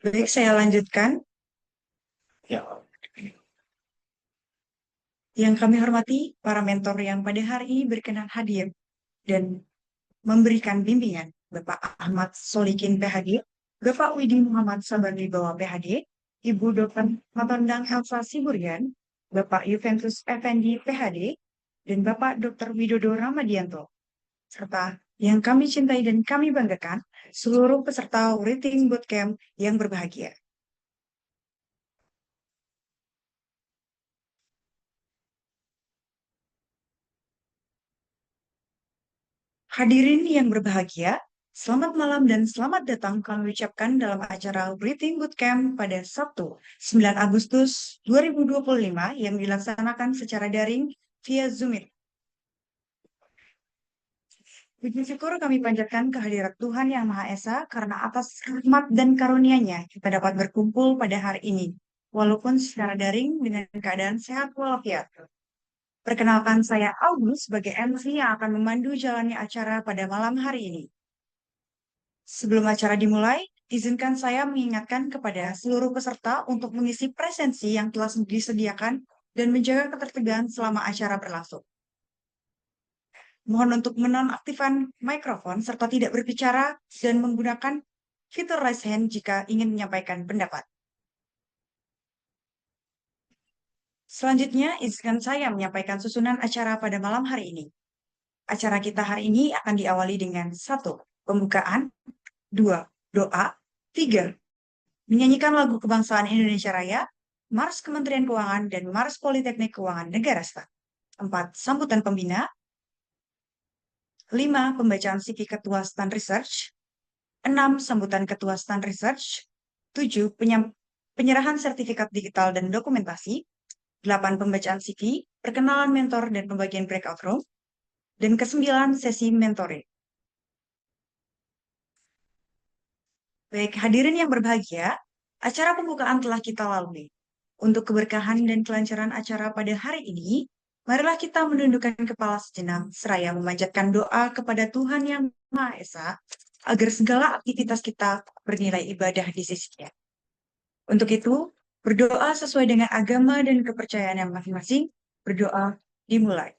Baik, saya lanjutkan. Ya, Yang kami hormati, para mentor yang pada hari ini berkenan hadir dan memberikan bimbingan. Bapak Ahmad Solikin PhD, Bapak Widi Muhammad Sabarlibawa PhD, Ibu Dr. Matondang Elsa Siburian, Bapak Juventus Effendi PhD, dan Bapak Dr. Widodo Ramadianto, serta yang kami cintai dan kami banggakan, seluruh peserta Writing Bootcamp yang berbahagia. Hadirin yang berbahagia, selamat malam dan selamat datang kami ucapkan dalam acara Breathing Bootcamp pada Sabtu, 9 Agustus 2025 yang dilaksanakan secara daring via Zoom Meet. Puji syukur kami panjatkan kehadirat Tuhan Yang Maha Esa karena atas rahmat dan karunia-Nya kita dapat berkumpul pada hari ini, walaupun secara daring dengan keadaan sehat walafiat. Perkenalkan saya August sebagai MC yang akan memandu jalannya acara pada malam hari ini. Sebelum acara dimulai, izinkan saya mengingatkan kepada seluruh peserta untuk mengisi presensi yang telah disediakan dan menjaga ketertiban selama acara berlangsung. Mohon untuk menonaktifkan mikrofon serta tidak berbicara dan menggunakan fitur raise hand jika ingin menyampaikan pendapat. Selanjutnya, izinkan saya menyampaikan susunan acara pada malam hari ini. Acara kita hari ini akan diawali dengan 1. Pembukaan, 2. Doa, 3. Menyanyikan lagu kebangsaan Indonesia Raya, Mars Kementerian Keuangan, dan Mars Politeknik Keuangan Negara Stat. 4. Sambutan pembina. 5. Pembacaan CV Ketua Stand Research. 6. Sambutan Ketua Stand Research. 7. Penyerahan sertifikat digital dan dokumentasi. 8. Pembacaan CV, perkenalan mentor dan pembagian breakout room. Dan ke-9, sesi mentoring. Baik, hadirin yang berbahagia, acara pembukaan telah kita lalui. Untuk keberkahan dan kelancaran acara pada hari ini, marilah kita menundukkan kepala sejenak seraya memanjatkan doa kepada Tuhan Yang Maha Esa agar segala aktivitas kita bernilai ibadah di sisinya. Untuk itu, berdoa sesuai dengan agama dan kepercayaan yang masing-masing. Berdoa dimulai.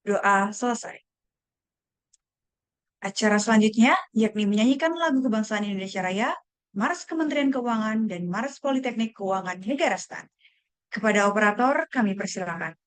Doa selesai. Acara selanjutnya yakni menyanyikan lagu kebangsaan Indonesia Raya, Mars Kementerian Keuangan, dan Mars Politeknik Keuangan Negara Stan. Kepada operator, kami persilakan.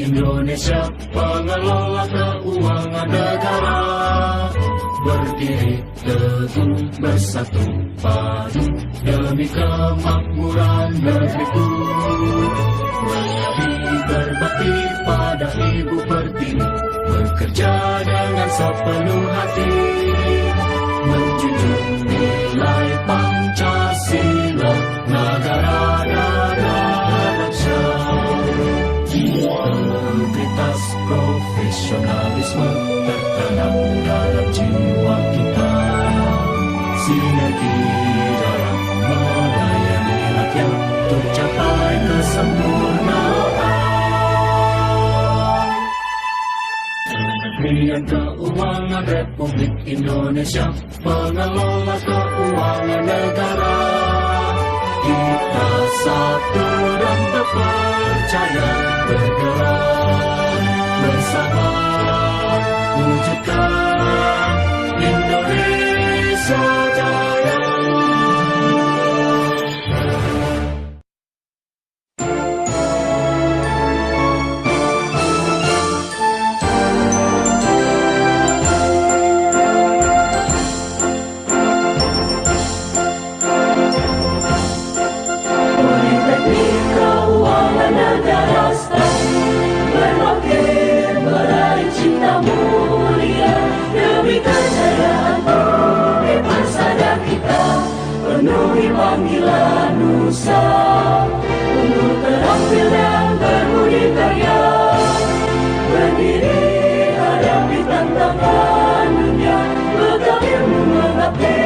Indonesia, pengelola keuangan negara, berdiri teguh bersatu padu demi kemakmuran negeriku. Mengabdi berbakti pada Ibu Pertiwi, bekerja dengan sepenuh hati, menjunjung nilai Pancasila, negara bangsa. Integritas profesionalisme tertanam dalam jiwa kita, sinergi dalam melayani rakyat untuk capai kesempurnaan. Kementerian Keuangan Republik Indonesia, pengelola keuangan negara, kita satu dan terpercaya, bergerak bersama wujudkan Indonesia Jaya. Politeknik Keuangan Negara Stasi, berbakti meraih cinta mulia demi kejayaan bumi persada kita, penuhi panggilan nusa, unggul terampil dan berbudi karya, berdiri hadapi tantangan dunia, bekal ilmu mengabdi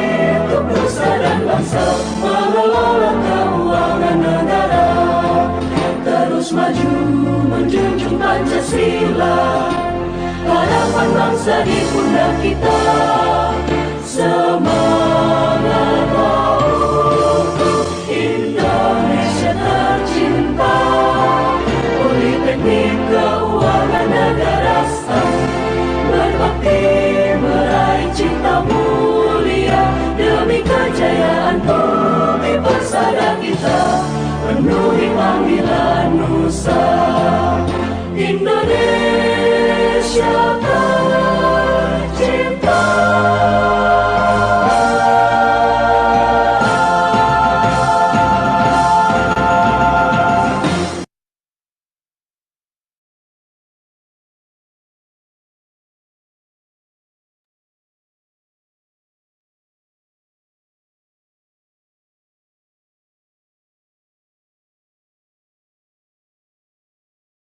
untuk nusa dan bangsa, mengelola keuangan negara, terus maju menjunjung Pancasila, harapan bangsa di pundak kita, semangat untuk Indonesia tercinta. Politeknik Keuangan Negara Stasi, berbakti meraih cinta mulia demi kejayaan bumi persada kita, penuhi panggilan nusa, Indonesia tercinta.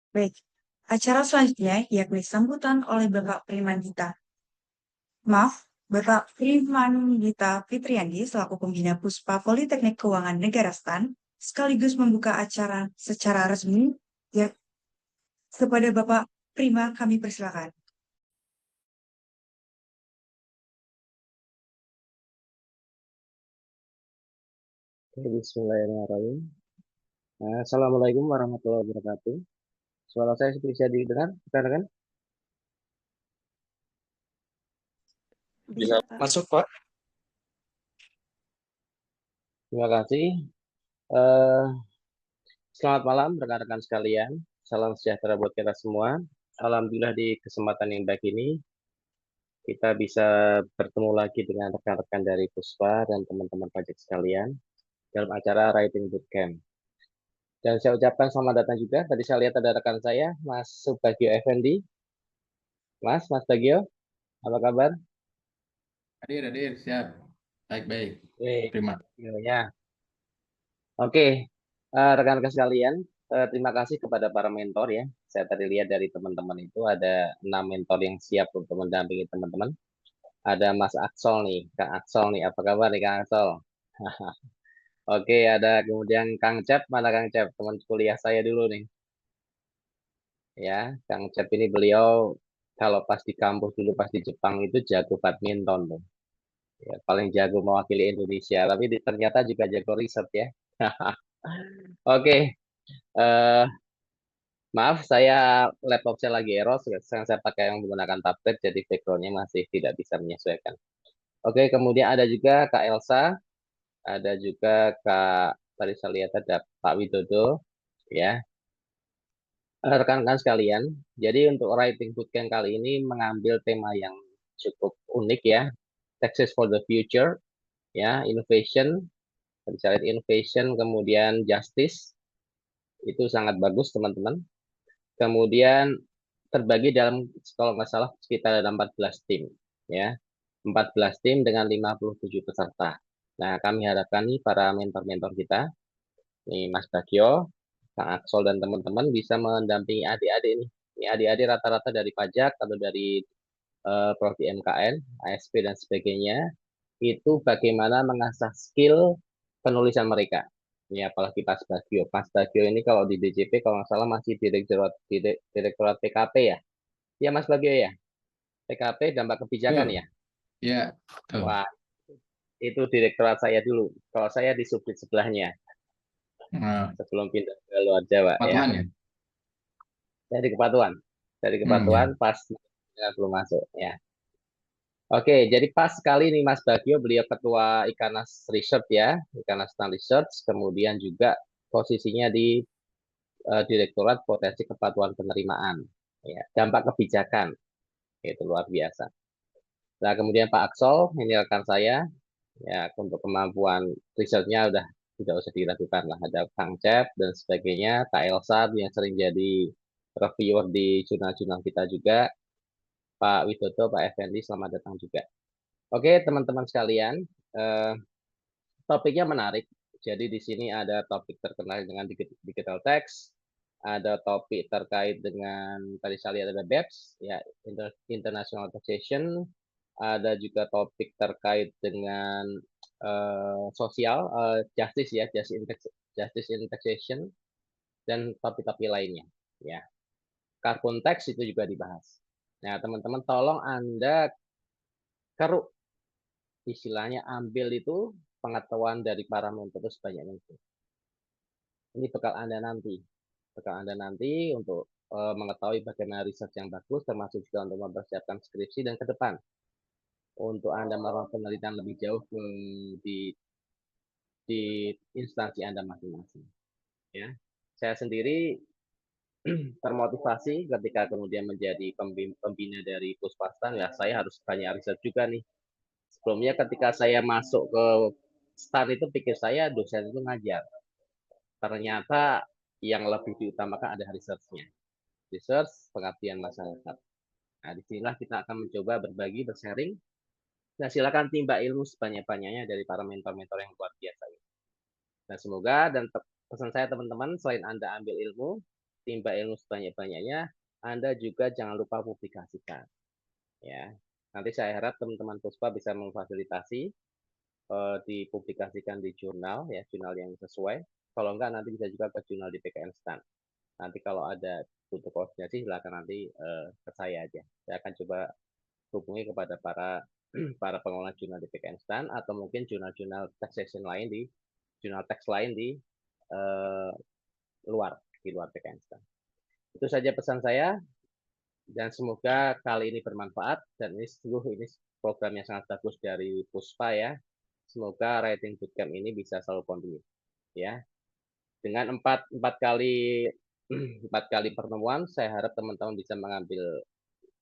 Baik, acara selanjutnya yakni sambutan oleh Bapak Primandita. Maaf, Bapak Primandita Fitriandi selaku Pembina Puspa Politeknik Keuangan Negara STAN sekaligus membuka acara secara resmi. Ya, kepada Bapak Prima kami persilakan. Bismillahirrahmanirrahim. Assalamualaikum warahmatullahi wabarakatuh. Suara saya bisa didengar, rekan-rekan? Bisa, Pak. Masuk, Pak. Terima kasih. Eh, Selamat malam, rekan-rekan sekalian. Salam sejahtera buat kita semua. Alhamdulillah di kesempatan yang baik ini, kita bisa bertemu lagi dengan rekan-rekan dari Puspa dan teman-teman pajak sekalian dalam acara Writing Bootcamp. Dan saya ucapkan selamat datang juga. Tadi saya lihat ada rekan saya, Mas Subagio Effendi. Mas Bagio, apa kabar? Hadir, siap. Baik. Terima. Ya. Oke, rekan-rekan sekalian, terima kasih kepada para mentor ya. Saya tadi lihat dari teman-teman itu ada 6 mentor yang siap untuk mendampingi teman-teman. Ada Mas Aksol nih, Kang Aksol nih, apa kabar nih Kang Aksol? Oke, ada kemudian Kang Cep, mana Kang Cep? Teman kuliah saya dulu nih. Ya, Kang Cep ini beliau kalau pas di kampus dulu pas di Jepang itu jago badminton tuh. Ya, paling jago mewakili Indonesia, tapi ternyata juga jago riset ya. Oke, eh, maaf saya laptop saya lagi error, sekarang saya pakai yang menggunakan tablet, jadi backgroundnya masih tidak bisa menyesuaikan. Oke, kemudian ada juga Kak Elsa, ada juga Kak, tadi saya lihat ada Pak Widodo, ya. Rekan-rekan sekalian, jadi untuk writing bootcamp kali ini mengambil tema yang cukup unik ya, Texas for the Future, ya, innovation, bicara innovation, kemudian justice, itu sangat bagus teman-teman. Kemudian terbagi dalam, kalau nggak salah, sekitar ada 14 tim, ya, 14 tim dengan 57 peserta. Nah, kami harapkan nih para mentor-mentor kita, nih Mas Bagio, Kang Aksol dan teman-teman bisa mendampingi adik-adik nih. Ini adik-adik rata-rata dari pajak atau dari prodi MKN, ASP dan sebagainya. Itu bagaimana mengasah skill penulisan mereka. Ini apalagi Mas Bagio. Mas Bagio ini kalau di DJP kalau nggak salah masih direktorat PKP ya. Iya Mas Bagio ya. PKP dampak kebijakan Betul. ya. Ya, betul. Wah, itu direktorat saya dulu. Kalau saya di subdit sebelahnya Nah, sebelum pindah ke luar Jawa ya. Patuan ya? Dari Kepatuan. Dari Ya. Kepatuan pas belum masuk ya. Oke, jadi pas sekali nih Mas Bagio, beliau ketua Ikanas Research ya, Ikanas Stan Research, kemudian juga posisinya di Direktorat Potensi Kepatuhan Penerimaan, ya, dampak kebijakan, itu luar biasa. Nah, kemudian Pak Aksol, ini rekan saya, ya, untuk kemampuan risetnya udah tidak usah diragukan lah, ada Kang Cep dan sebagainya, Kak Elsa yang sering jadi reviewer di jurnal-jurnal kita juga, Pak Widodo, Pak Effendi, selamat datang juga. Oke, teman-teman sekalian, topiknya menarik. Jadi di sini ada topik terkait dengan digital tax, ada topik terkait dengan tadi saya lihat ada BEPS, ya international taxation, ada juga topik terkait dengan sosial justice ya, justice in taxation, dan topik-topik lainnya. Ya, carbon tax itu juga dibahas. Nah, teman-teman tolong Anda keruk istilahnya ambil itu pengetahuan dari para mentor itu sebanyak mungkin. Ini bekal Anda nanti untuk mengetahui bagaimana riset yang bagus, termasuk juga untuk mempersiapkan skripsi dan ke depan untuk Anda melakukan penelitian lebih jauh di instansi Anda masing-masing. Ya, saya sendiri termotivasi ketika kemudian menjadi pembina dari Puspastan, ya saya harus banyak riset juga nih. Sebelumnya ketika saya masuk ke STAN itu pikir saya dosen itu ngajar. Ternyata yang lebih diutamakan ada research-nya. Research, pengabdian masyarakat. Nah, disinilah kita akan mencoba berbagi, bersharing. Nah, silakan timba ilmu sebanyak-banyaknya dari para mentor-mentor yang luar biasa. Nah, semoga dan pesan saya teman-teman, selain Anda ambil ilmu, timba ilmu sebanyak-banyaknya, Anda juga jangan lupa publikasikan. Ya, nanti saya harap teman-teman Puspa bisa memfasilitasi dipublikasikan di jurnal, ya jurnal yang sesuai. Kalau enggak nanti bisa juga ke jurnal di PKN Stan. Nanti kalau ada butuh koordinasi silakan nanti ke saya aja. Saya akan coba hubungi kepada para pengelola jurnal di PKN Stan atau mungkin jurnal-jurnal taxation lain di jurnal teks lain di luar PKN Stan. Itu saja pesan saya dan semoga kali ini bermanfaat dan ini program yang sangat bagus dari Puspa ya. Semoga writing bootcamp ini bisa selalu kontinu ya. Dengan empat kali pertemuan, saya harap teman-teman bisa mengambil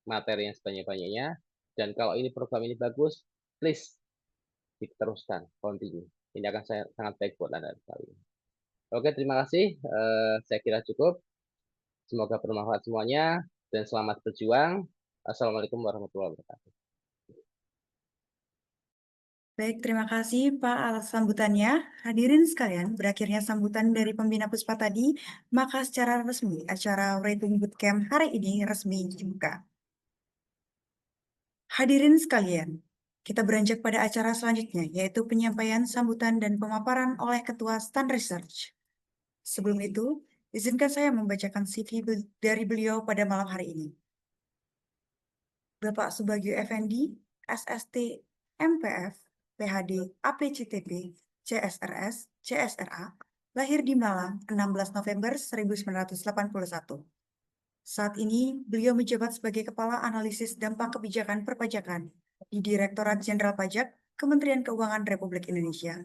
materi yang sebanyak-banyaknya. Dan kalau ini program ini bagus, please diteruskan, continue. Ini akan sangat baik buat Anda sekali. Oke, terima kasih. Saya kira cukup. Semoga bermanfaat semuanya dan selamat berjuang. Assalamualaikum warahmatullahi wabarakatuh. Baik, terima kasih Pak atas sambutannya. Hadirin sekalian, berakhirnya sambutan dari pembina Puspa tadi, maka secara resmi acara Writing Bootcamp hari ini resmi dibuka. Hadirin sekalian, kita beranjak pada acara selanjutnya, yaitu penyampaian sambutan dan pemaparan oleh Ketua Stan Research. Sebelum itu, izinkan saya membacakan CV dari beliau pada malam hari ini. Bapak Subagio Effendi, SST, MPF, PhD, APCTP, CSRS, CSRA, lahir di Malang 16 November 1981. Saat ini, beliau menjabat sebagai Kepala Analisis Dampak Kebijakan Perpajakan di Direktorat Jenderal Pajak, Kementerian Keuangan Republik Indonesia,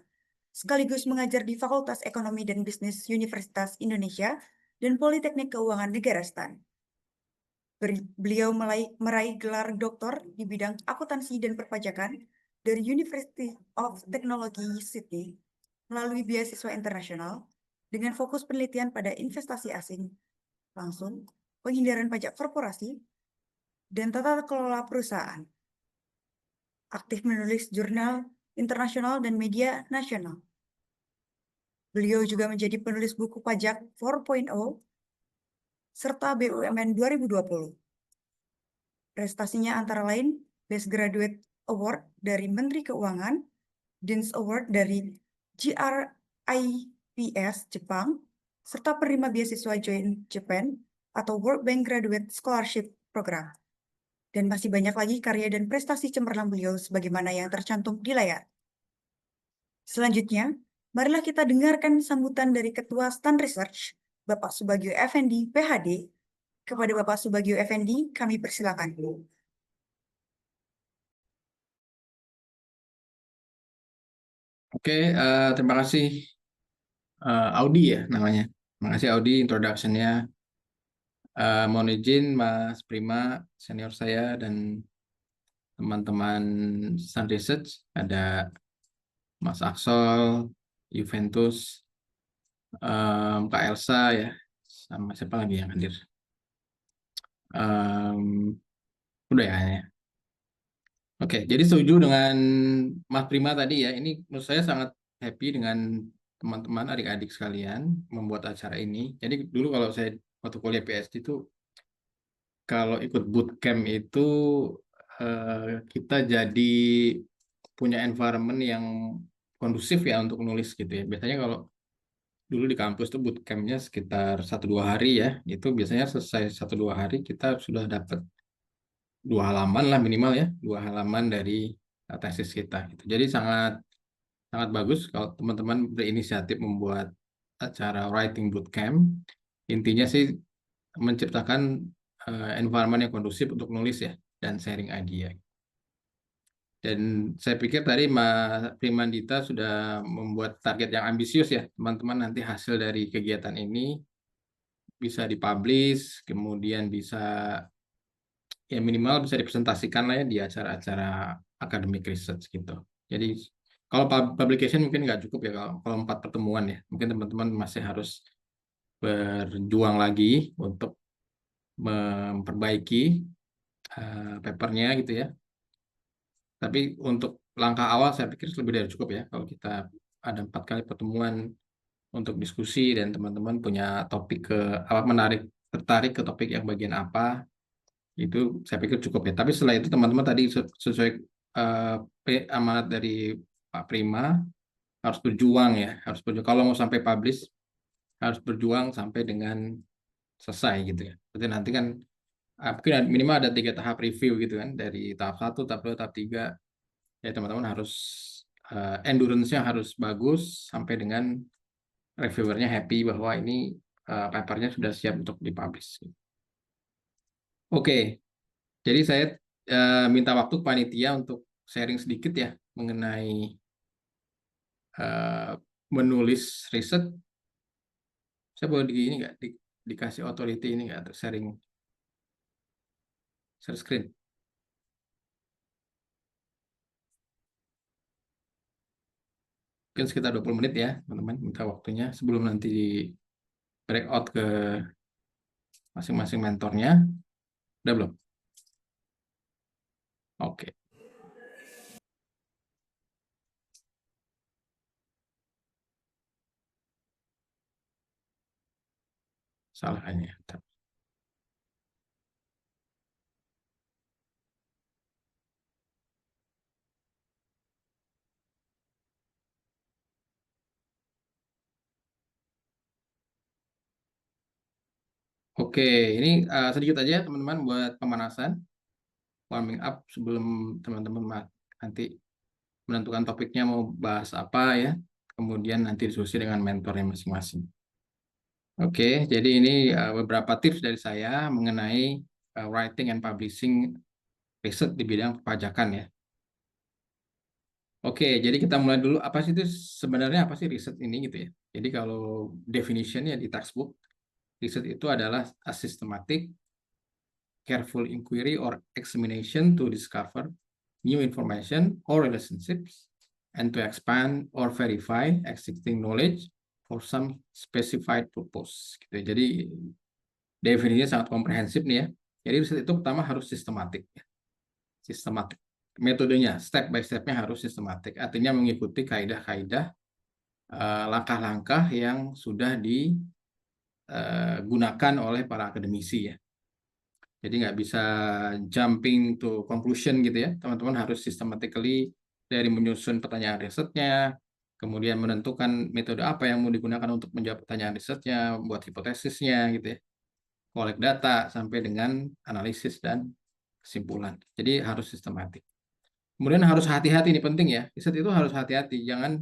sekaligus mengajar di Fakultas Ekonomi dan Bisnis Universitas Indonesia dan Politeknik Keuangan Negara STAN. Beliau meraih gelar doktor di bidang akuntansi dan perpajakan dari University of Technology Sydney melalui beasiswa internasional dengan fokus penelitian pada investasi asing langsung, penghindaran pajak korporasi, dan tata kelola perusahaan. Aktif menulis jurnal internasional dan media nasional. Beliau juga menjadi penulis buku pajak 4.0 serta BUMN 2020. Prestasinya antara lain Best Graduate Award dari Menteri Keuangan, Dean's Award dari GRIPS Jepang, serta penerima beasiswa Join Japan atau World Bank Graduate Scholarship Program. Dan masih banyak lagi karya dan prestasi cemerlang beliau sebagaimana yang tercantum di layar. Selanjutnya, marilah kita dengarkan sambutan dari Ketua STAN Research, Bapak Subagio Effendi, PhD. Kepada Bapak Subagio Effendi, kami persilakan. Oke, terima kasih Audi ya namanya. Terima kasih Audi introduction-nya. Mohon izin Mas Prima, senior saya dan teman-teman STAN Research, ada Mas Aksol, Juventus, Kak Elsa ya, sama siapa lagi yang hadir? Udah ya. Oke, jadi setuju dengan Mas Prima tadi ya. Ini menurut saya sangat happy dengan teman-teman adik-adik sekalian membuat acara ini. Jadi dulu kalau saya waktu kuliah PhD itu kalau ikut bootcamp itu kita jadi punya environment yang kondusif ya untuk nulis gitu ya. Biasanya kalau dulu di kampus tuh bootcampnya sekitar 1-2 hari ya. Itu biasanya selesai 1-2 hari kita sudah dapat 2 halaman lah minimal ya, 2 halaman dari tesis kita gitu. Jadi sangat sangat bagus kalau teman-teman berinisiatif membuat acara writing bootcamp. Intinya sih menciptakan environment yang kondusif untuk nulis ya dan sharing idea. Dan saya pikir tadi Mas Primandita sudah membuat target yang ambisius ya, teman-teman nanti hasil dari kegiatan ini bisa dipublish, kemudian bisa ya minimal bisa dipresentasikan lah ya di acara-acara academic research gitu. Jadi kalau publication mungkin nggak cukup ya kalau 4 pertemuan ya. Mungkin teman-teman masih harus berjuang lagi untuk memperbaiki papernya gitu ya. Tapi untuk langkah awal saya pikir lebih dari cukup ya kalau kita ada 4 kali pertemuan untuk diskusi dan teman-teman punya topik tertarik ke topik yang bagian apa, itu saya pikir cukup ya. Tapi setelah itu teman-teman tadi sesuai amanat dari Pak Prima harus berjuang ya, harus berjuang. Kalau mau sampai publish harus berjuang sampai dengan selesai gitu ya. Berarti nanti kan mungkin minimal ada 3 tahap review gitu kan, dari tahap 1, tahap 2, tahap 3. Ya teman-teman harus endurance-nya harus bagus sampai dengan reviewernya happy bahwa ini papernya sudah siap untuk dipublish. Oke, jadi saya minta waktu panitia untuk sharing sedikit ya mengenai menulis riset. Saya boleh ini nggak dikasih authority ini nggak untuk sharing share screen? Mungkin sekitar 20 menit ya teman-teman, minta waktunya sebelum nanti di breakout ke masing-masing mentornya. Udah belum? Oke. Salah hanya. Oke, ini sedikit aja teman-teman buat pemanasan, warming up sebelum teman-teman nanti menentukan topiknya mau bahas apa ya, kemudian nanti diskusi dengan mentornya masing-masing. Oke, jadi ini beberapa tips dari saya mengenai writing and publishing riset di bidang perpajakan ya. Oke, jadi kita mulai dulu apa sih itu sebenarnya apa sih riset ini gitu ya. Jadi kalau definitionnya di textbook Riset itu adalah a systematic, careful inquiry or examination to discover new information or relationships and to expand or verify existing knowledge for some specified purpose. Gitu. Jadi definisinya sangat komprehensif nih ya. Jadi riset itu pertama harus sistematik. Sistematik. Metodenya, step by step-nya harus sistematik. Artinya mengikuti kaidah-kaidah langkah-langkah yang sudah digunakan oleh para akademisi ya. Jadi nggak bisa jumping to conclusion gitu ya. Teman-teman harus systematically dari menyusun pertanyaan risetnya, kemudian menentukan metode apa yang mau digunakan untuk menjawab pertanyaan risetnya, buat hipotesisnya gitu ya. Collect data sampai dengan analisis dan kesimpulan. Jadi harus sistematik. Kemudian harus hati-hati, ini penting ya. Riset itu harus hati-hati, jangan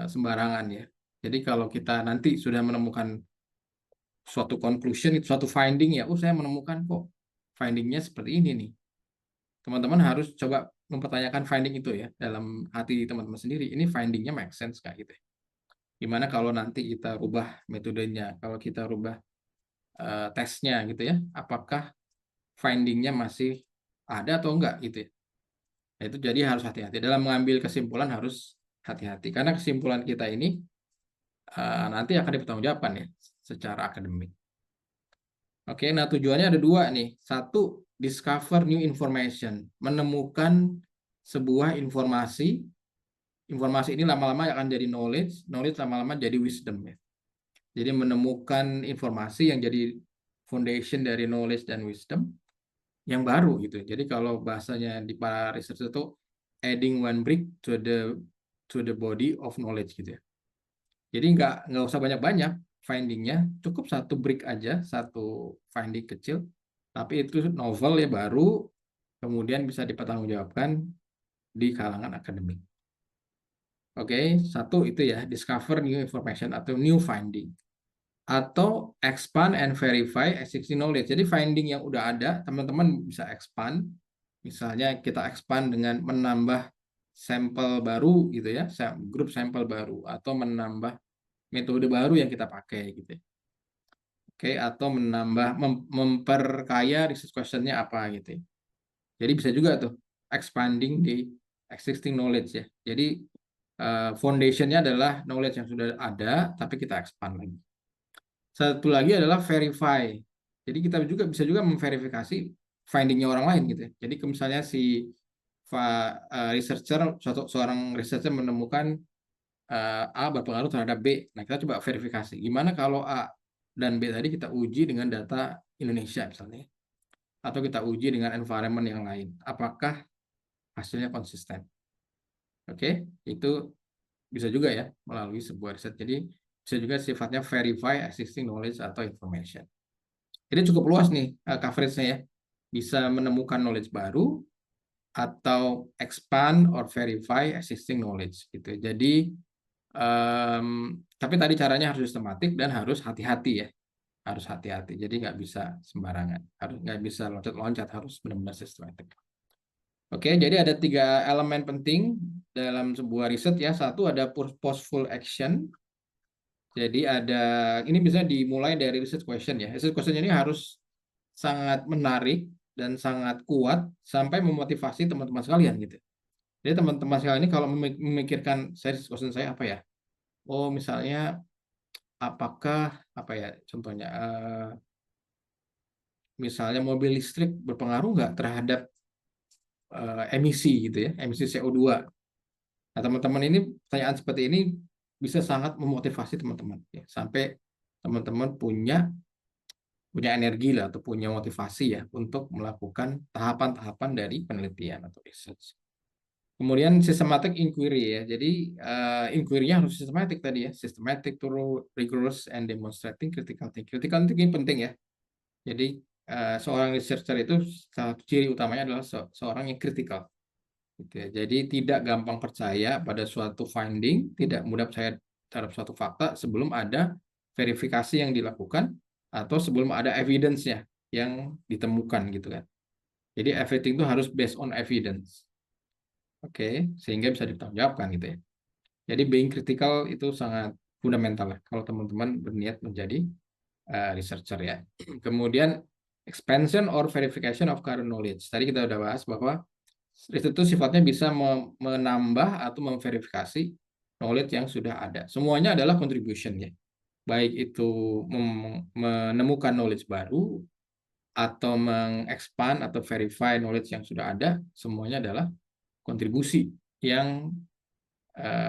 sembarangan ya. Jadi kalau kita nanti sudah menemukan suatu conclusion, suatu finding ya, saya menemukan kok findingnya seperti ini nih. Teman-teman harus coba mempertanyakan finding itu ya dalam hati teman-teman sendiri. Ini findingnya make sense nggak gitu? Gimana kalau nanti kita rubah metodenya, kalau kita rubah tesnya gitu ya? Apakah findingnya masih ada atau enggak gitu ya? Nah, itu jadi harus hati-hati dalam mengambil kesimpulan, harus hati-hati karena kesimpulan kita ini nanti akan dipertanggungjawabkan ya secara akademik. Oke, nah tujuannya ada dua nih. Satu, discover new information, menemukan sebuah informasi. Informasi ini lama-lama akan jadi knowledge, knowledge lama-lama jadi wisdom ya. Jadi menemukan informasi yang jadi foundation dari knowledge dan wisdom yang baru gitu. Jadi kalau bahasanya di para research itu adding one brick to the body of knowledge gitu ya. Jadi nggak usah banyak-banyak findingnya, cukup satu brick aja, satu finding kecil, tapi itu novel ya baru, kemudian bisa dipertanggungjawabkan di kalangan akademik. Oke, satu itu ya, discover new information atau new finding. Atau expand and verify existing knowledge. Jadi finding yang udah ada, teman-teman bisa expand. Misalnya kita expand dengan menambah sampel baru gitu ya, grup sampel baru, atau menambah metode baru yang kita pakai gitu. Oke, atau menambah memperkaya research question-nya apa gitu. Jadi bisa juga tuh expanding di existing knowledge ya. Jadi foundation-nya adalah knowledge yang sudah ada tapi kita expand lagi. Satu lagi adalah verify. Jadi kita juga bisa memverifikasi finding-nya orang lain gitu ya. Jadi misalnya si seorang researcher menemukan A berpengaruh terhadap B. Nah, kita coba verifikasi. Gimana kalau A dan B tadi kita uji dengan data Indonesia misalnya. Atau kita uji dengan environment yang lain. Apakah hasilnya konsisten? Oke, itu bisa juga ya melalui sebuah riset. Jadi bisa juga sifatnya verify existing knowledge atau information. Jadi cukup luas nih coverage-nya ya. Bisa menemukan knowledge baru atau expand or verify existing knowledge gitu. Jadi tapi tadi caranya harus sistematik dan harus hati-hati ya. Harus hati-hati. Jadi nggak bisa sembarangan. Nggak bisa loncat-loncat, harus benar-benar sistematik. Oke, jadi ada 3 elemen penting dalam sebuah riset ya. Satu ada purposeful action. Jadi ini bisa dimulai dari research question ya. Research question ini harus sangat menarik dan sangat kuat sampai memotivasi teman-teman sekalian gitu. Jadi teman-teman sekalian ini kalau memikirkan research question saya apa ya? Oh, misalnya apakah apa ya contohnya misalnya mobil listrik berpengaruh nggak terhadap emisi gitu ya, emisi CO2. Nah, teman-teman ini pertanyaan seperti ini bisa sangat memotivasi teman-teman ya, sampai teman-teman punya energi lah atau punya motivasi ya untuk melakukan tahapan-tahapan dari penelitian atau research. Kemudian systematic inquiry ya. Jadi inquiry-nya harus sistematik tadi ya, systematic, thorough, rigorous, and demonstrating critical thinking. Critical thinking penting ya. Jadi seorang researcher itu salah satu ciri utamanya adalah seorang yang kritikal. Gitu ya. Jadi tidak gampang percaya pada suatu finding, tidak mudah percaya terhadap suatu fakta sebelum ada verifikasi yang dilakukan atau sebelum ada evidence-nya yang ditemukan gitu kan. Jadi everything itu harus based on evidence. Oke, sehingga bisa dipertanggungjawabkan gitu ya. Jadi being critical itu sangat fundamental lah kalau teman-teman berniat menjadi researcher ya. Kemudian expansion or verification of current knowledge. Tadi kita udah bahas bahwa riset itu sifatnya bisa menambah atau memverifikasi knowledge yang sudah ada. Semuanya adalah contribution ya. Baik itu menemukan knowledge baru atau mengexpand atau verify knowledge yang sudah ada, semuanya adalah kontribusi yang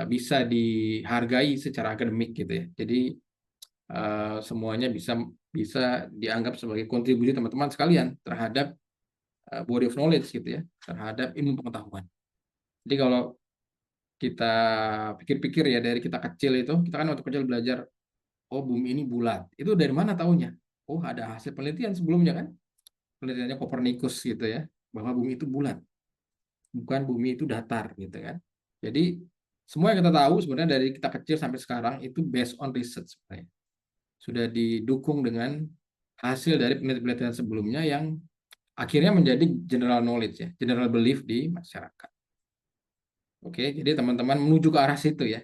bisa dihargai secara akademik gitu ya. Jadi semuanya bisa dianggap sebagai kontribusi teman-teman sekalian terhadap body of knowledge gitu ya, terhadap ilmu pengetahuan. Jadi kalau kita pikir-pikir ya, dari kita kecil itu, kita kan waktu kecil belajar, oh bumi ini bulat. Itu dari mana taunya? Oh ada hasil penelitian sebelumnya kan, penelitiannya Copernicus gitu ya, bahwa bumi itu bulat, bukan bumi itu datar gitu kan. Jadi semua yang kita tahu sebenarnya dari kita kecil sampai sekarang itu based on research sebenarnya. Sudah didukung dengan hasil dari penelitian sebelumnya yang akhirnya menjadi general knowledge ya, general belief di masyarakat. Oke, jadi teman-teman menuju ke arah situ ya,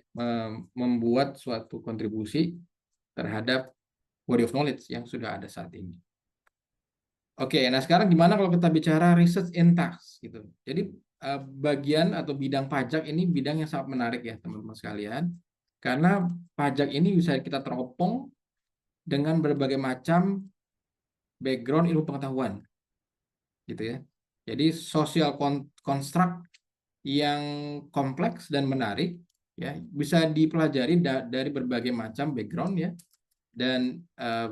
membuat suatu kontribusi terhadap body of knowledge yang sudah ada saat ini. Oke, nah sekarang gimana kalau kita bicara research in tax gitu. Jadi bagian atau bidang pajak ini bidang yang sangat menarik ya teman-teman sekalian, karena pajak ini bisa kita teropong dengan berbagai macam background ilmu pengetahuan gitu ya. Jadi social construct yang kompleks dan menarik ya, bisa dipelajari dari berbagai macam background ya, dan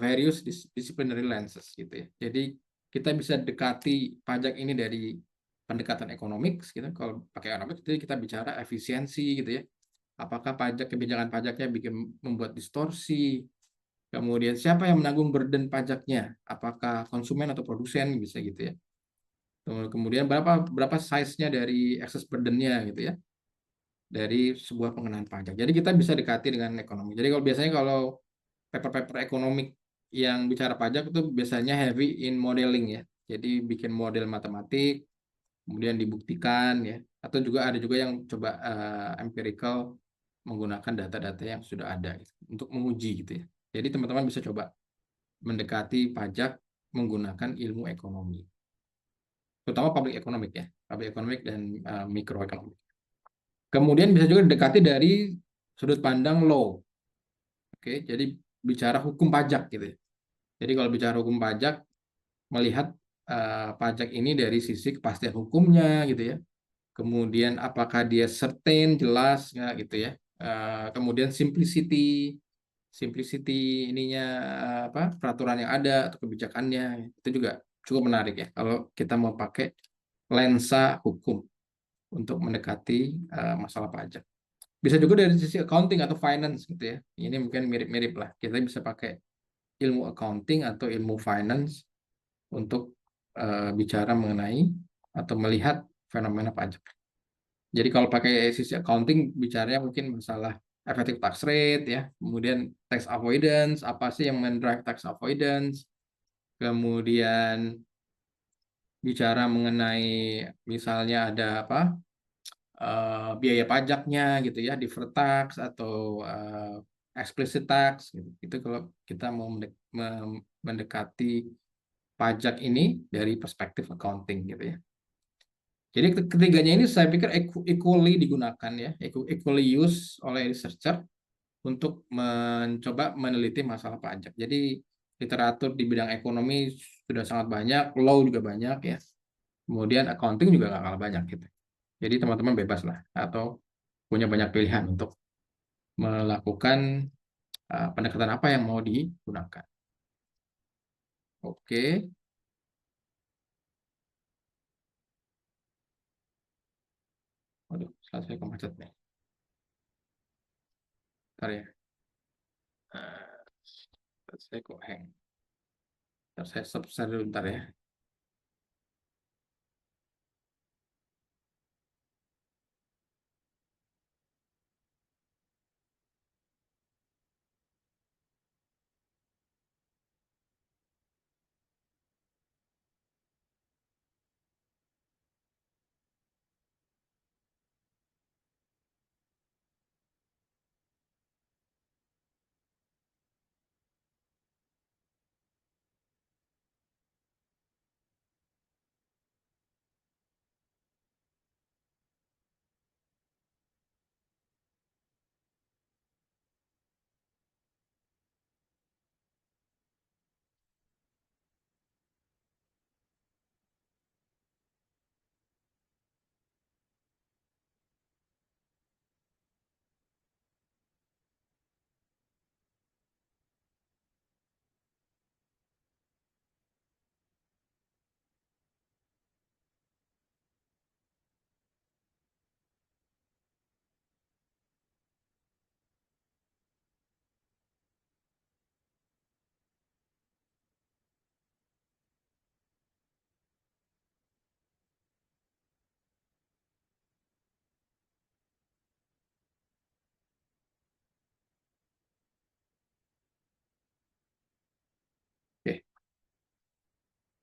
various disciplinary lenses gitu ya. Jadi kita bisa dekati pajak ini dari pendekatan ekonomik gitu. Kalau pakai ekonomik itu kita bicara efisiensi gitu ya. Apakah kebijakan pajaknya membuat distorsi? Kemudian siapa yang menanggung burden pajaknya? Apakah konsumen atau produsen, bisa gitu ya. Kemudian berapa size-nya dari excess burden-nya gitu ya, dari sebuah pengenaan pajak. Jadi kita bisa dekati dengan ekonomi. Jadi kalau biasanya kalau paper-paper ekonomik yang bicara pajak itu biasanya heavy in modeling ya. Jadi bikin model matematik, kemudian dibuktikan ya. Atau juga ada juga yang coba empirical, menggunakan data-data yang sudah ada gitu, untuk menguji gitu ya. Jadi teman-teman bisa coba mendekati pajak menggunakan ilmu ekonomi, terutama public economic ya, public economic dan microeconomic. Kemudian bisa juga didekati dari sudut pandang law. Oke, jadi bicara hukum pajak gitu ya. Jadi kalau bicara hukum pajak, melihat pajak ini dari sisi kepastian hukumnya gitu ya. Kemudian apakah dia certain, jelas ya gitu ya. Kemudian simplicity ininya, peraturan yang ada atau kebijakannya, itu juga cukup menarik ya kalau kita mau pakai lensa hukum untuk mendekati masalah pajak. Bisa juga dari sisi accounting atau finance gitu ya. Ini mungkin mirip-mirip lah. Kita bisa pakai ilmu accounting atau ilmu finance untuk bicara mengenai atau melihat fenomena pajak. Jadi kalau pakai sisi accounting, bicaranya mungkin masalah effective tax rate ya, kemudian tax avoidance, apa sih yang mendrive tax avoidance, kemudian bicara mengenai misalnya ada apa, biaya pajaknya gitu ya, deferred tax atau explicit tax gitu. Itu kalau kita mau mendekati pajak ini dari perspektif accounting gitu ya. Jadi ketiganya ini saya pikir equally digunakan ya, equally use oleh researcher untuk mencoba meneliti masalah pajak. Jadi literatur di bidang ekonomi sudah sangat banyak, law juga banyak ya. Kemudian accounting juga nggak kalah banyak gitu. Jadi teman-teman bebas lah atau punya banyak pilihan untuk melakukan pendekatan apa yang mau digunakan. Oke. Waduh, saya kemacet nih. Bentar ya. Saya kok hang. Saya stop dulu bentar ya.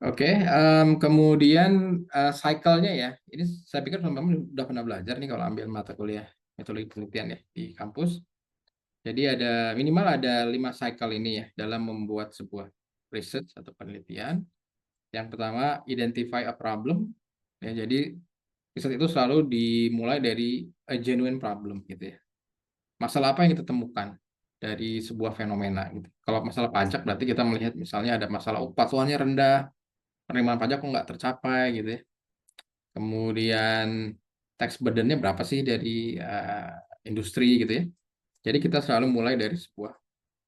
Oke, kemudian cycle-nya ya, ini saya pikir teman-teman udah pernah belajar nih kalau ambil mata kuliah metodologi penelitian ya di kampus. Jadi minimal ada 5 cycle ini ya dalam membuat sebuah research atau penelitian. Yang pertama, identify a problem. Ya, jadi riset itu selalu dimulai dari a genuine problem gitu ya. Masalah apa yang kita temukan dari sebuah fenomena gitu. Kalau masalah pajak berarti kita melihat misalnya ada masalah upah rendah, penerimaan pajak kok nggak tercapai gitu ya. Kemudian tax burden-nya berapa sih dari industri gitu ya. Jadi kita selalu mulai dari sebuah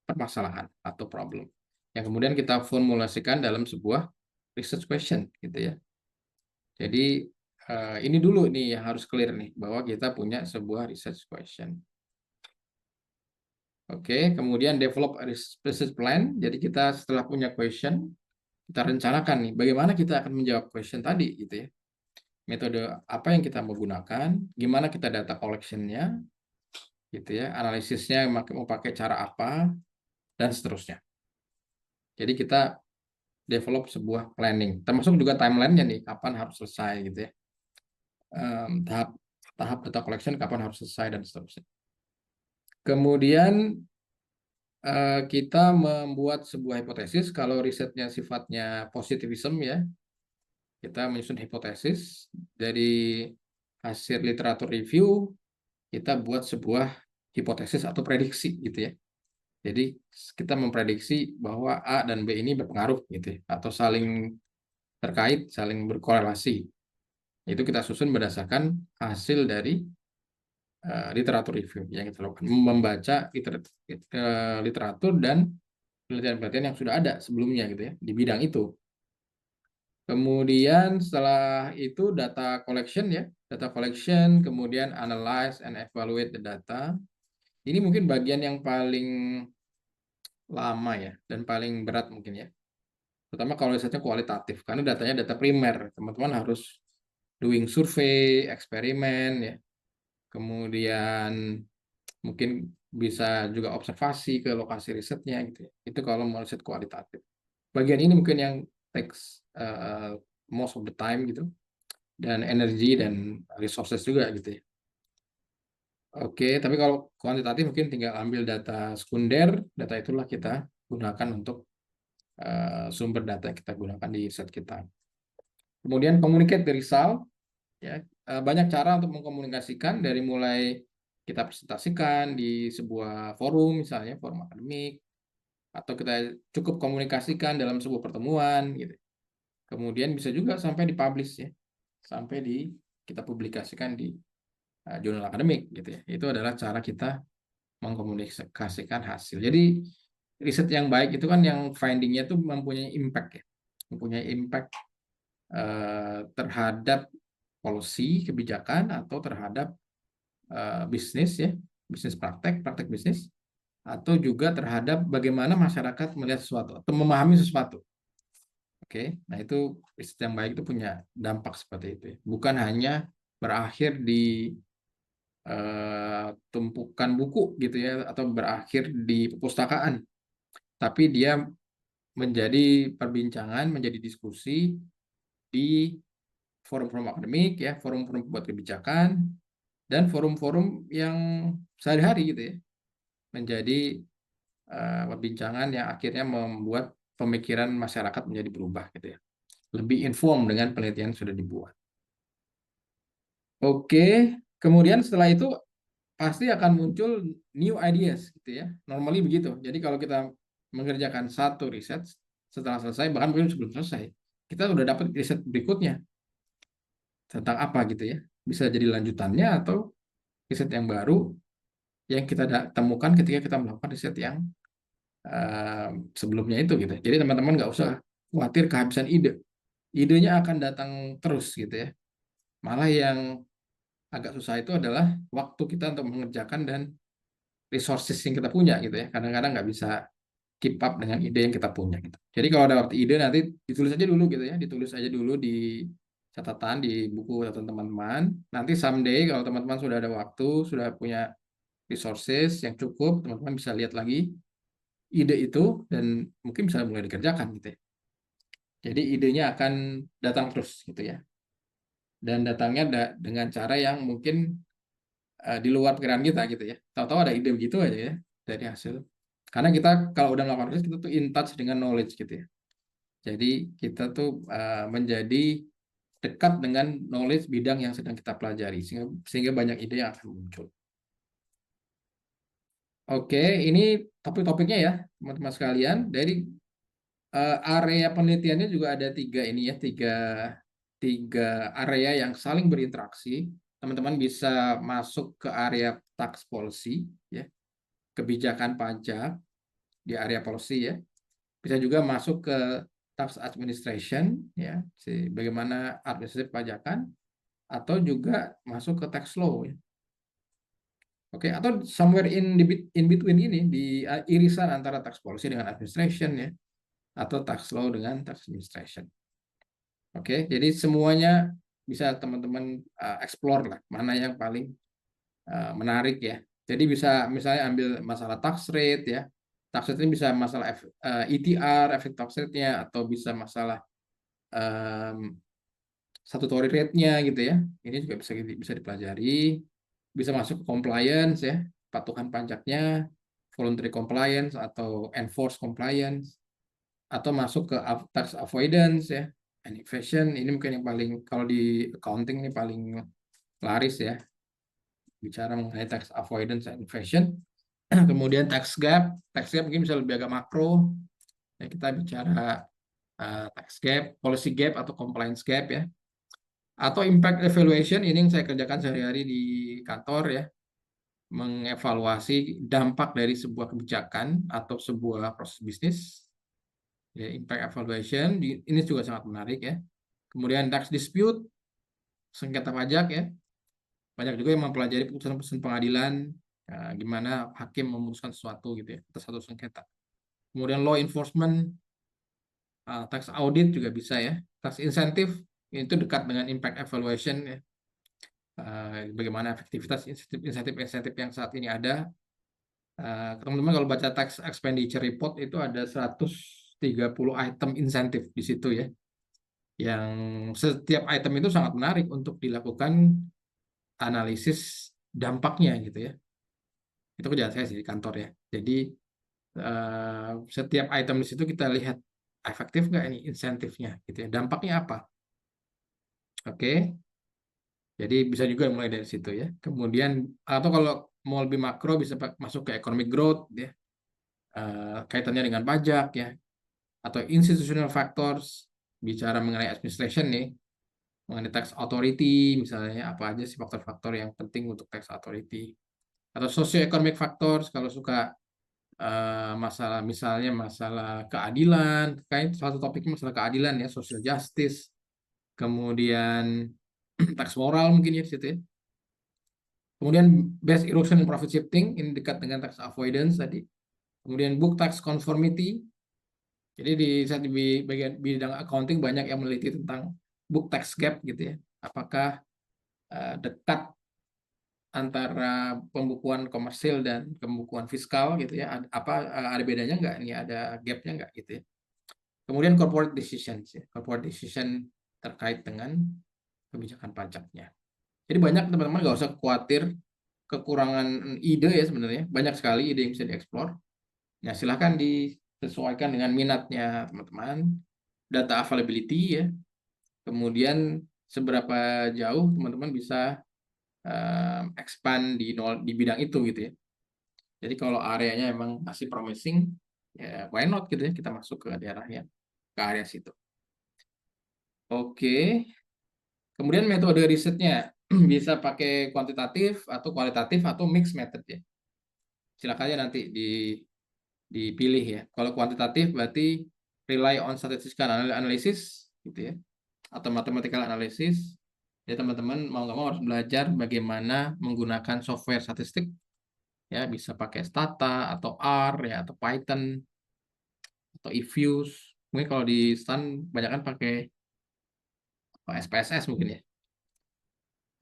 permasalahan atau problem yang kemudian kita formulasikan dalam sebuah research question gitu ya. Jadi ini dulu nih yang harus clear nih bahwa kita punya sebuah research question. Oke, kemudian develop a research plan. Jadi kita setelah punya question, kita rencanakan nih bagaimana kita akan menjawab question tadi gitu ya. Metode apa yang kita mau gunakan, gimana kita data collection-nya gitu ya, analisisnya mau pakai cara apa dan seterusnya. Jadi kita develop sebuah planning, termasuk juga timeline-nya nih, kapan harus selesai gitu ya. Tahap data collection kapan harus selesai dan seterusnya. Kemudian kita membuat sebuah hipotesis. Kalau risetnya sifatnya positivism ya, kita menyusun hipotesis dari hasil literatur review, kita buat sebuah hipotesis atau prediksi gitu ya. Jadi kita memprediksi bahwa A dan B ini berpengaruh gitu ya, atau saling terkait, saling berkorelasi. Itu kita susun berdasarkan hasil dari literatur review yang kita lakukan, membaca literatur dan penelitian-penelitian yang sudah ada sebelumnya gitu ya di bidang itu. Kemudian setelah itu data collection ya, data collection, kemudian analyze and evaluate the data. Ini mungkin bagian yang paling lama ya dan paling berat mungkin ya. Terutama kalau risetnya kualitatif karena datanya data primer. Teman-teman harus doing survei, eksperimen ya. Kemudian mungkin bisa juga observasi ke lokasi risetnya gitu ya. Itu kalau mau riset kualitatif. Bagian ini mungkin yang takes most of the time gitu, dan energi dan resources juga gitu ya. Oke, tapi kalau kuantitatif mungkin tinggal ambil data sekunder, data itulah kita gunakan untuk sumber data yang kita gunakan di riset kita. Kemudian communicate the result, ya, banyak cara untuk mengkomunikasikan dari mulai kita presentasikan di sebuah forum misalnya forum akademik, atau kita cukup komunikasikan dalam sebuah pertemuan gitu. Kemudian bisa juga sampai dipublish ya, sampai kita publikasikan di jurnal akademik gitu ya. Itu adalah cara kita mengkomunikasikan hasil. Jadi riset yang baik itu kan yang findingnya itu mempunyai impact ya, mempunyai impact terhadap policy kebijakan atau terhadap bisnis ya, bisnis praktek bisnis, atau juga terhadap bagaimana masyarakat melihat sesuatu atau memahami sesuatu. Oke, nah itu riset yang baik itu punya dampak seperti itu ya. Bukan hanya berakhir di tumpukan buku gitu ya, atau berakhir di perpustakaan, tapi dia menjadi perbincangan, menjadi diskusi di forum-forum akademik ya, forum-forum pembuat kebijakan, dan forum-forum yang sehari-hari gitu ya, menjadi perbincangan yang akhirnya membuat pemikiran masyarakat menjadi berubah gitu ya, lebih inform dengan penelitian yang sudah dibuat. Oke, kemudian setelah itu pasti akan muncul new ideas gitu ya. Normally begitu. Jadi kalau kita mengerjakan satu riset setelah selesai, bahkan mungkin sebelum selesai, kita sudah dapat riset berikutnya tentang apa gitu ya. Bisa jadi lanjutannya atau riset yang baru yang kita temukan ketika kita melakukan riset yang sebelumnya itu gitu. Jadi teman-teman nggak usah khawatir kehabisan ide. Idenya akan datang terus gitu ya. Malah yang agak susah itu adalah waktu kita untuk mengerjakan dan resources yang kita punya gitu ya. Kadang-kadang nggak bisa keep up dengan ide yang kita punya gitu. Jadi kalau ada waktu ide nanti ditulis aja dulu gitu ya. Ditulis aja dulu di catatan di buku catatan teman-teman. Nanti someday kalau teman-teman sudah ada waktu, sudah punya resources yang cukup, teman-teman bisa lihat lagi ide itu dan mungkin bisa mulai dikerjakan gitu ya. Jadi idenya akan datang terus gitu ya. Dan datangnya dengan cara yang mungkin di luar pikiran kita gitu ya. Tahu-tahu ada ide begitu aja ya dari hasil. Karena kita kalau udah melakukan riset kita tuh in touch dengan knowledge gitu ya. Jadi kita tuh menjadi dekat dengan knowledge bidang yang sedang kita pelajari sehingga banyak ide yang akan muncul. Oke, ini topik-topiknya ya teman-teman sekalian. Dari area penelitiannya juga ada tiga ini ya, tiga area yang saling berinteraksi. Teman-teman bisa masuk ke area tax policy ya, kebijakan pajak di area policy ya. Bisa juga masuk ke tax administration ya, bagaimana administrasi pajakan, atau juga masuk ke tax law ya. Oke, atau somewhere in between ini di irisan antara tax policy dengan administration ya, atau tax law dengan tax administration. Oke, jadi semuanya bisa teman-teman explore lah mana yang paling menarik ya. Jadi bisa misalnya ambil masalah tax rate ya. Tax rate ini bisa masalah ETR, efek tax rate-nya, atau bisa masalah statutory rate-nya gitu ya. Ini juga bisa dipelajari. Bisa masuk ke compliance ya, patuhan pajaknya, voluntary compliance atau enforced compliance, atau masuk ke tax avoidance ya, and evasion. Ini mungkin yang paling, kalau di accounting ini paling laris ya, bicara mengenai tax avoidance and evasion. Kemudian tax gap mungkin bisa lebih agak makro ya, kita bicara tax gap, policy gap atau compliance gap ya, atau impact evaluation. Ini yang saya kerjakan sehari-hari di kantor ya, mengevaluasi dampak dari sebuah kebijakan atau sebuah proses bisnis ya, impact evaluation ini juga sangat menarik ya. Kemudian tax dispute, sengketa pajak ya, banyak juga yang mempelajari putusan-putusan pengadilan gimana hakim memutuskan sesuatu gitu ya atas satu sengketa. Kemudian law enforcement, tax audit juga bisa ya. Tax incentive itu dekat dengan impact evaluation ya. Bagaimana efektivitas insentif yang saat ini ada. Teman-teman kalau baca tax expenditure report itu ada 130 item insentif di situ ya. Yang setiap item itu sangat menarik untuk dilakukan analisis dampaknya gitu ya. Itu kerjaan saya sih di kantor ya. Jadi setiap item di situ kita lihat efektif nggak ini insentifnya gitu ya. Dampaknya apa? Oke. Jadi bisa juga mulai dari situ ya. Kemudian atau kalau mau lebih makro bisa masuk ke economic growth ya. Kaitannya dengan pajak ya. Atau institutional factors, bicara mengenai administration nih. Mengenai tax authority misalnya, apa aja sih faktor-faktor yang penting untuk tax authority. Atau socio-economic factors kalau suka masalah, misalnya masalah keadilan, kayak salah satu topiknya masalah keadilan ya, social justice. Kemudian tax moral mungkin ya di situ ya. Kemudian base erosion and profit shifting, ini dekat dengan tax avoidance tadi. Kemudian book tax conformity. Jadi di bagian bidang accounting banyak yang meneliti tentang book tax gap gitu ya. Apakah dekat antara pembukuan komersil dan pembukuan fiskal gitu ya. Ada bedanya nggak? Ini ada gapnya nggak gitu ya. Kemudian corporate decisions ya. Corporate decision terkait dengan kebijakan pajaknya. Jadi banyak teman-teman nggak usah khawatir kekurangan ide ya sebenarnya. Banyak sekali ide yang bisa dieksplor. Nah, silahkan disesuaikan dengan minatnya teman-teman. Data availability ya. Kemudian seberapa jauh teman-teman bisa expand di bidang itu gitu ya. Jadi kalau areanya emang masih promising, ya why not gitu ya, kita masuk ke daerahnya, ke area situ. Oke. Kemudian metode risetnya bisa pakai kuantitatif atau kualitatif atau mixed method ya. Silakan aja nanti dipilih ya. Kalau kuantitatif berarti rely on statistical analysis gitu ya, atau mathematical analysis. Ya teman-teman mau nggak mau harus belajar bagaimana menggunakan software statistik ya, bisa pakai Stata atau R ya, atau Python atau eViews. Mungkin kalau di STAN banyak kan pakai SPSS mungkin ya.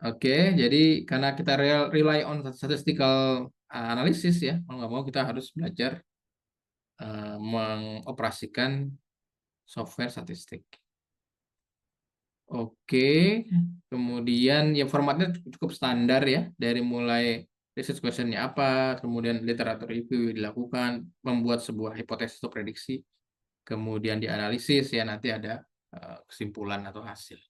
Oke, jadi karena kita rely on statistical analysis ya, mau nggak mau kita harus belajar mengoperasikan software statistik. Oke, kemudian ya formatnya cukup standar ya, dari mulai research question-nya apa, kemudian literatur review dilakukan, membuat sebuah hipotesis atau prediksi, kemudian dianalisis ya, nanti ada kesimpulan atau hasil.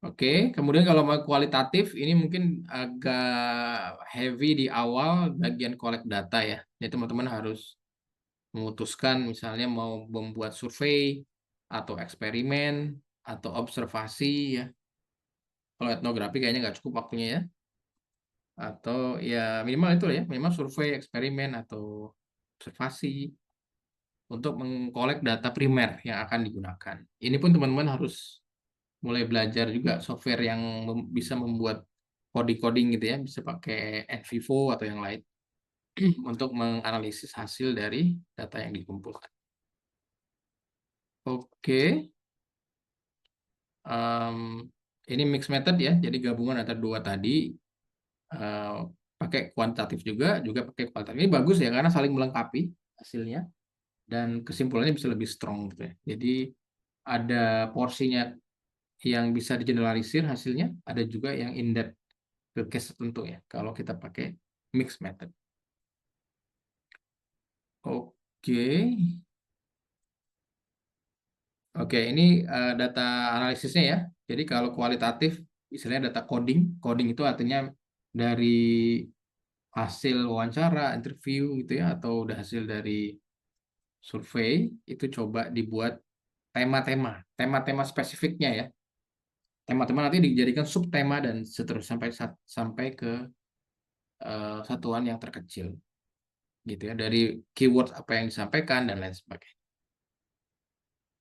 Oke, kemudian kalau mau kualitatif ini mungkin agak heavy di awal bagian collect data ya. Jadi teman-teman harus memutuskan misalnya mau membuat survei atau eksperimen atau observasi ya. Kalau etnografi kayaknya nggak cukup waktunya ya. Atau ya minimal itu ya, minimal survei, eksperimen atau observasi untuk mengkolek data primer yang akan digunakan. Ini pun teman-teman harus mulai belajar juga software yang bisa membuat coding-coding gitu ya, bisa pakai NVivo atau yang lain untuk menganalisis hasil dari data yang dikumpulkan. Oke. Ini mix method ya, jadi gabungan antara dua tadi, pakai kuantitatif juga pakai kualitatif. Ini bagus ya karena saling melengkapi hasilnya dan kesimpulannya bisa lebih strong gitu ya. Jadi ada porsinya yang bisa digeneralisir hasilnya, ada juga yang in-depth ke case tertentu ya kalau kita pakai mix method. Oke, ini data analisisnya ya. Jadi kalau kualitatif, istilahnya data coding. Coding itu artinya dari hasil wawancara, interview gitu ya, atau udah hasil dari survei, itu coba dibuat tema-tema spesifiknya ya. Tema-tema nanti dijadikan subtema dan seterusnya sampai ke satuan yang terkecil gitu ya, dari keyword apa yang disampaikan dan lain sebagainya.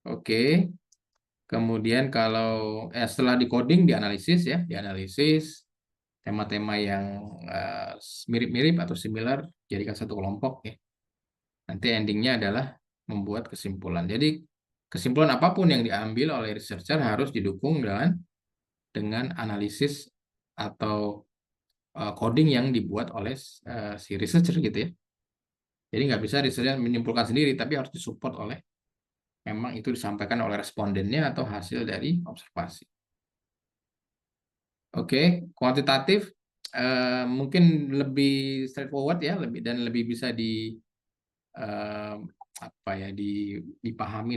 Oke. Kemudian kalau setelah di-coding, dianalisis ya, tema-tema yang mirip-mirip atau similar, jadikan satu kelompok ya. Nanti endingnya adalah membuat kesimpulan. Jadi kesimpulan apapun yang diambil oleh researcher harus didukung dengan analisis atau coding yang dibuat oleh si researcher gitu ya. Jadi nggak bisa researcher menyimpulkan sendiri, tapi harus disupport oleh memang itu disampaikan oleh respondennya atau hasil dari observasi. Oke, kuantitatif mungkin lebih straightforward ya, lebih bisa dipahami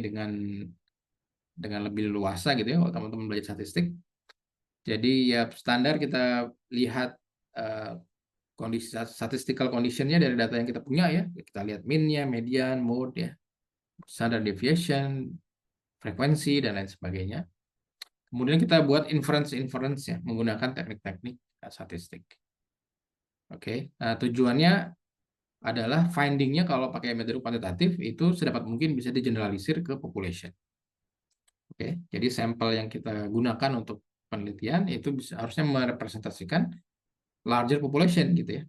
dengan lebih luasa gitu ya kalau teman-teman belajar statistik. Jadi ya standar kita lihat kondisi statistical condition-nya dari data yang kita punya ya. Kita lihat mean-nya, median, mode ya, standard deviation, frekuensi dan lain sebagainya. Kemudian kita buat inference ya, menggunakan teknik-teknik statistik. Oke, nah tujuannya adalah finding-nya kalau pakai metode kuantitatif itu sedapat mungkin bisa digeneralisir ke population. Oke, jadi sampel yang kita gunakan untuk penelitian itu harusnya merepresentasikan larger population gitu ya.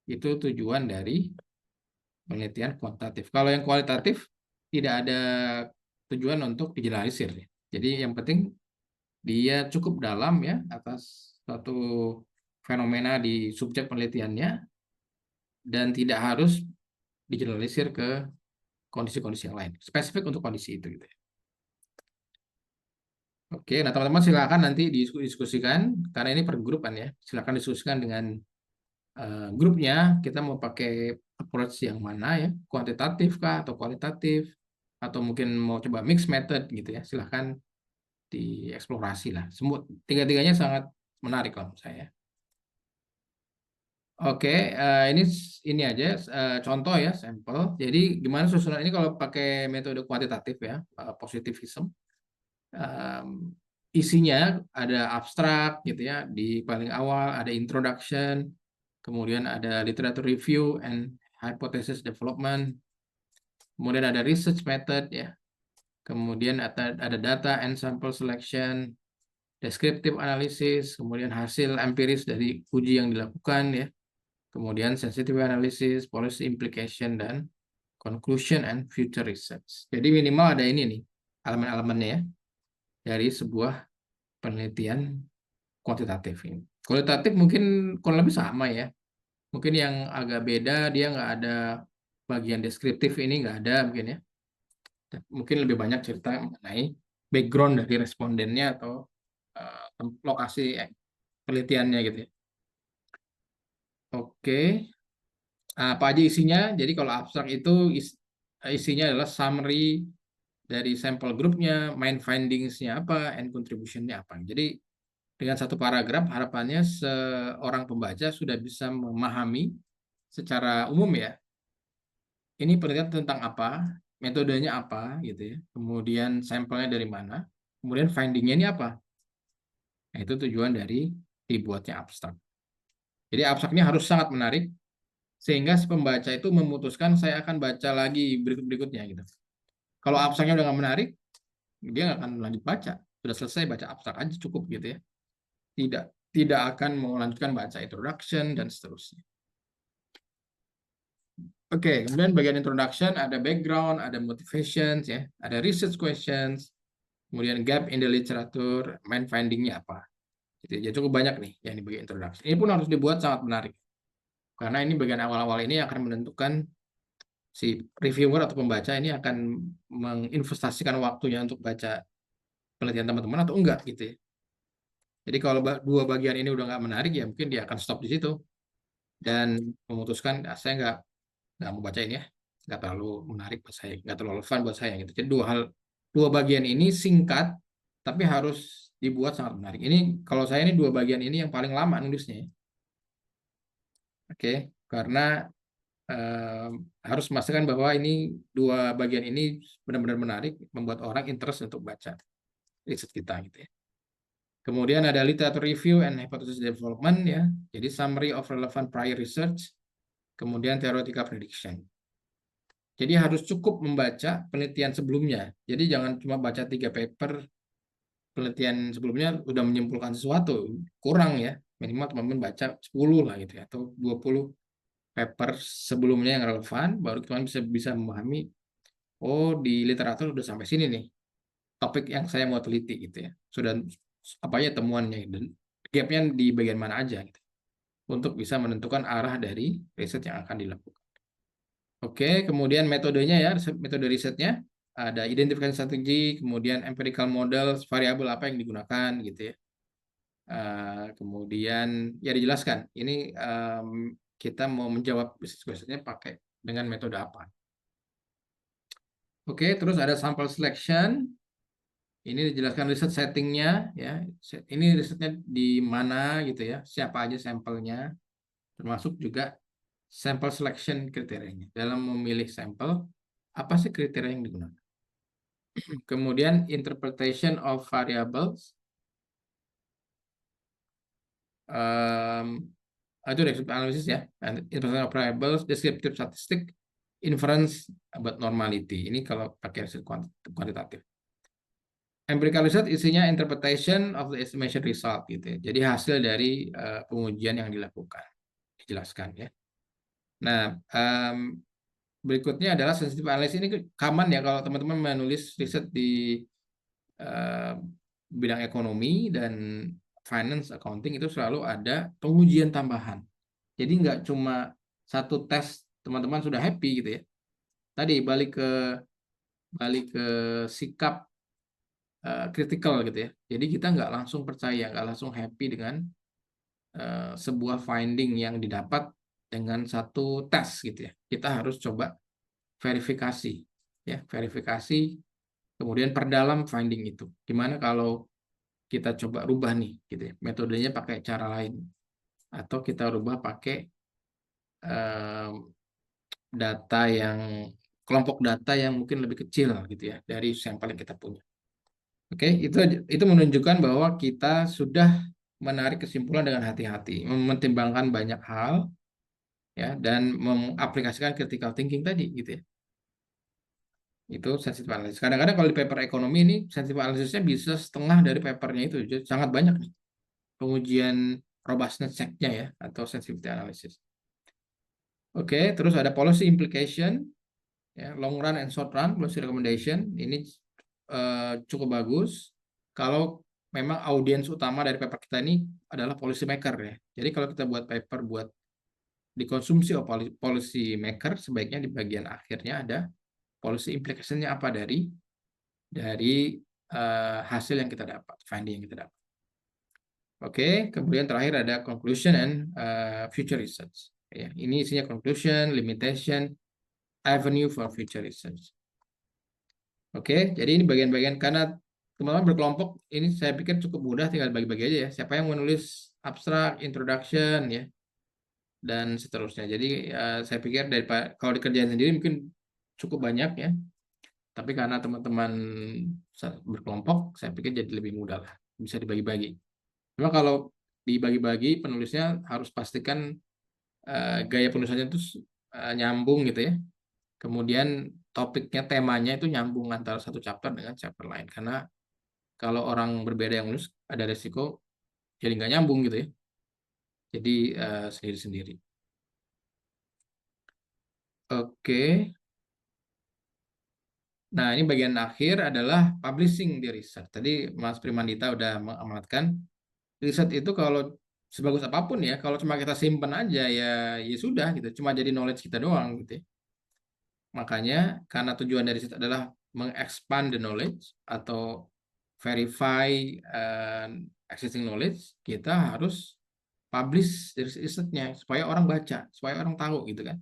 Itu tujuan dari penelitian kuantitatif. Kalau yang kualitatif tidak ada tujuan untuk digeneralisir. Jadi yang penting dia cukup dalam ya atas suatu fenomena di subjek penelitiannya dan tidak harus digeneralisir ke kondisi-kondisi yang lain. Spesifik untuk kondisi itu gitu ya. Oke, nah teman-teman silakan nanti diskusikan karena ini per grup kan ya. Silakan diskusikan dengan grupnya, kita mau pakai approach yang mana ya, kuantitatif kah atau kualitatif, atau mungkin mau coba mix method gitu ya, silahkan dieksplorasi lah. Semua tiga-tiganya sangat menarik lah menurut saya. Oke, ini aja contoh ya, sampel. Jadi gimana susunan ini kalau pakai metode kuantitatif ya, positivism. Isinya ada abstrak gitu ya, di paling awal ada introduction, kemudian ada literature review and hypothesis development, kemudian ada research method ya, kemudian ada data and sample selection, descriptive analysis, kemudian hasil empiris dari uji yang dilakukan ya, kemudian sensitivity analysis, policy implication, dan conclusion and future research. Jadi minimal ada ini nih elemen-elemennya ya dari sebuah penelitian kuantitatif ini. Kualitatif mungkin kurang lebih sama ya. Mungkin yang agak beda dia nggak ada bagian deskriptif ini nggak ada mungkin ya. mungkin lebih banyak cerita mengenai background dari respondennya atau lokasi penelitiannya gitu ya. Oke. Apa aja isinya? Jadi kalau abstrak itu isinya adalah summary dari sampel grupnya, main findings-nya apa, and contribution-nya apa. Jadi dengan satu paragraf harapannya seorang pembaca sudah bisa memahami secara umum ya, ini penelitian tentang apa, metodenya apa gitu ya, kemudian sampelnya dari mana, kemudian finding-nya ini apa. Nah, itu tujuan dari dibuatnya abstrak. Jadi abstraknya harus sangat menarik sehingga si pembaca itu memutuskan saya akan baca lagi berikut-berikutnya gitu. Kalau abstraknya udah nggak menarik, dia nggak akan lanjut baca. Sudah selesai baca abstrak aja cukup gitu ya. Tidak akan melanjutkan baca introduction dan seterusnya. Oke, kemudian bagian introduction ada background, ada motivations ya, ada research questions, kemudian gap in the literature, main finding-nya apa. Gitu. Ya cukup banyak nih yang di bagian introduction. Ini pun harus dibuat sangat menarik. Karena ini bagian awal-awal ini akan menentukan si reviewer atau pembaca ini akan menginvestasikan waktunya untuk baca penelitian teman-teman atau enggak gitu ya. Jadi kalau dua bagian ini udah nggak menarik ya mungkin dia akan stop di situ dan memutuskan saya nggak mau baca ini ya, nggak terlalu menarik buat saya, nggak terlalu relevan buat saya gitu. Jadi dua bagian ini singkat tapi harus dibuat sangat menarik. Ini kalau saya ini dua bagian ini yang paling lama nulisnya. Oke, karena harus memastikan bahwa ini dua bagian ini benar-benar menarik, membuat orang interest untuk baca riset kita gitu ya. Kemudian ada literature review and hypothesis development ya. Jadi summary of relevant prior research, kemudian theoretical prediction. Jadi harus cukup membaca penelitian sebelumnya. Jadi jangan cuma baca 3 paper penelitian sebelumnya udah menyimpulkan sesuatu, kurang ya. Minimal teman-teman baca 10 lah gitu ya, atau 20 paper sebelumnya yang relevan, baru teman bisa memahami, oh di literatur udah sampai sini nih, topik yang saya mau teliti gitu ya. Sudah apa aja temuannya, dan gapnya di bagian mana aja gitu, untuk bisa menentukan arah dari riset yang akan dilakukan. Oke, kemudian metodenya ya, metode risetnya ada identification strategi, kemudian empirical model, variabel apa yang digunakan gitu ya. Kemudian ya dijelaskan, ini kita mau menjawab business question-nya pakai dengan metode apa. Oke, terus ada sample selection. Ini dijelaskan riset settingnya ya. Ini risetnya di mana gitu ya, siapa aja sampelnya, termasuk juga sample selection kriterianya. Dalam memilih sampel, apa sih kriteria yang digunakan? Kemudian interpretation of variables. Itu descriptive analysis ya. Interpretation of variables, descriptive statistic, inference about normality. Ini kalau pakai riset kuantitatif. Empirical research isinya interpretation of the estimation result gitu ya. Jadi hasil dari pengujian yang dilakukan. Dijelaskan ya. Nah, berikutnya adalah sensitive analysis. Ini common ya kalau teman-teman menulis riset di bidang ekonomi dan finance accounting, itu selalu ada pengujian tambahan. Jadi nggak cuma satu tes teman-teman sudah happy gitu ya. Tadi balik ke sikap kritikal gitu ya. Jadi kita nggak langsung percaya, nggak langsung happy dengan sebuah finding yang didapat dengan satu tes gitu ya. Kita harus coba verifikasi ya, verifikasi, kemudian perdalam finding itu. Gimana kalau kita coba rubah nih gitu ya, metodenya pakai cara lain, atau kita rubah pakai data yang kelompok data yang mungkin lebih kecil gitu ya dari sampel yang kita punya. Oke, itu menunjukkan bahwa kita sudah menarik kesimpulan dengan hati-hati, mempertimbangkan banyak hal ya, dan mengaplikasikan critical thinking tadi gitu ya. Itu sensitive analysis. Kadang-kadang kalau di paper ekonomi ini sensitive analysisnya bisa setengah dari papernya itu, jadi sangat banyak nih pengujian robustness check-nya ya, atau sensitivity analysis. Oke, terus ada policy implication ya, long run and short run policy recommendation. Ini cukup bagus kalau memang audiens utama dari paper kita ini adalah policy maker ya. Jadi kalau kita buat paper buat dikonsumsi oleh policy maker, sebaiknya di bagian akhirnya ada policy implication-nya apa dari hasil yang kita dapat, finding yang kita dapat. Oke, kemudian terakhir ada conclusion and future research. Ya, ini isinya conclusion, limitation, avenue for future research. Oke, jadi ini bagian-bagian karena teman-teman berkelompok, ini saya pikir cukup mudah, tinggal bagi-bagi aja ya. Siapa yang menulis abstrak, introduction, ya, dan seterusnya. Jadi saya pikir kalau dikerjain sendiri mungkin cukup banyak ya. Tapi karena teman-teman berkelompok, saya pikir jadi lebih mudah lah, bisa dibagi-bagi. Cuma kalau dibagi-bagi, penulisnya harus pastikan gaya penulisannya itu nyambung gitu ya. Kemudian topiknya, temanya itu nyambung antara satu chapter dengan chapter lain. Karena kalau orang berbeda yang nulis, ada resiko jadi nggak nyambung gitu ya. Jadi sendiri-sendiri. Oke. Nah, ini bagian akhir adalah publishing di riset. Tadi Mas Primandita udah mengamanatkan. Riset itu kalau sebagus apapun ya, kalau cuma kita simpen aja ya sudah gitu, cuma jadi knowledge kita doang gitu ya. Makanya karena tujuan dari riset adalah mengexpand the knowledge atau verify existing knowledge, kita harus publish risetnya supaya orang baca, supaya orang tahu gitu kan.